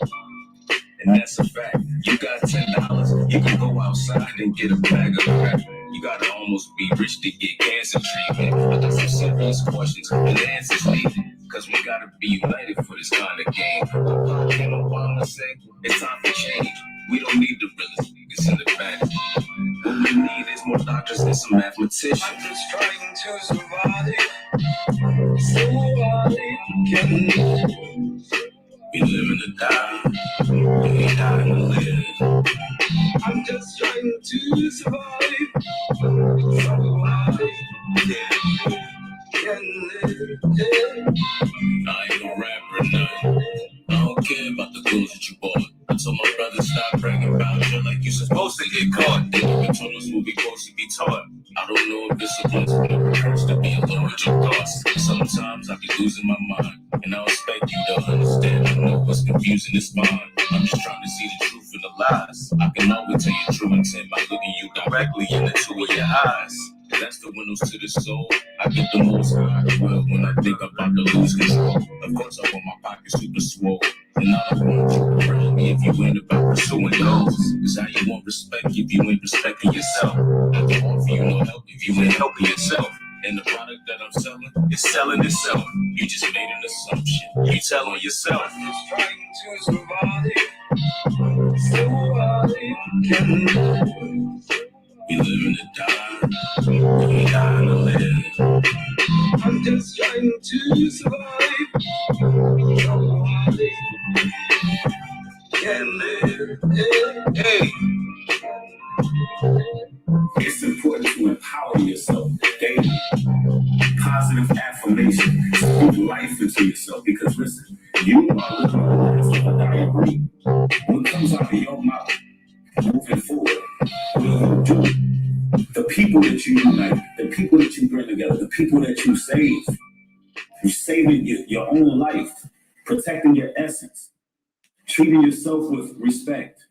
And that's a fact. You got $10, you can go outside and get a bag of crack. You gotta almost be rich to get cancer treatment. I got some serious questions and answers needed. Cause we gotta be united for this kind of game. What can Obama say? It's time for change. We don't need the realest niggas in the back. What we need is more doctors and some mathematicians. I'm just trying to survive. We live to die. We die to live. I'm just trying to survive. I ain't no rapper, nothing. I don't care about the clothes that you bought. I told my brother stop bragging about you like you supposed to get caught. They never told us what we supposed to be taught. I don't know if it's a blessing or a curse to be alone with your thoughts. Sometimes I be losing my mind, and I expect you to understand. I know what's confusing is fine. I'm just trying to see the truth in the lies. I can always tell you true intent by looking you directly in the two of your eyes. That's the windows to the soul. I get the most high the world when I think about to lose control. Of course, I want my pockets super swole. And I don't want you around me if you ain't about pursuing goals. Cause how you want respect if you ain't respecting yourself? I can offer you no help if you ain't helping yourself. And the product that I'm selling is selling itself. You just made an assumption. You telling yourself. I'm just trying to survive. We living to die. We dying to live. I'm just trying to survive. Nobody can live. Hey. It's important to empower yourself daily. Positive affirmation. Speak life into yourself. Because listen, you are living the life of a dying breed. What comes out of your mouth moving forward, what you do, the people that you unite, the people that you bring together, the people that you save, you're saving your own life, protecting your essence, treating yourself with respect,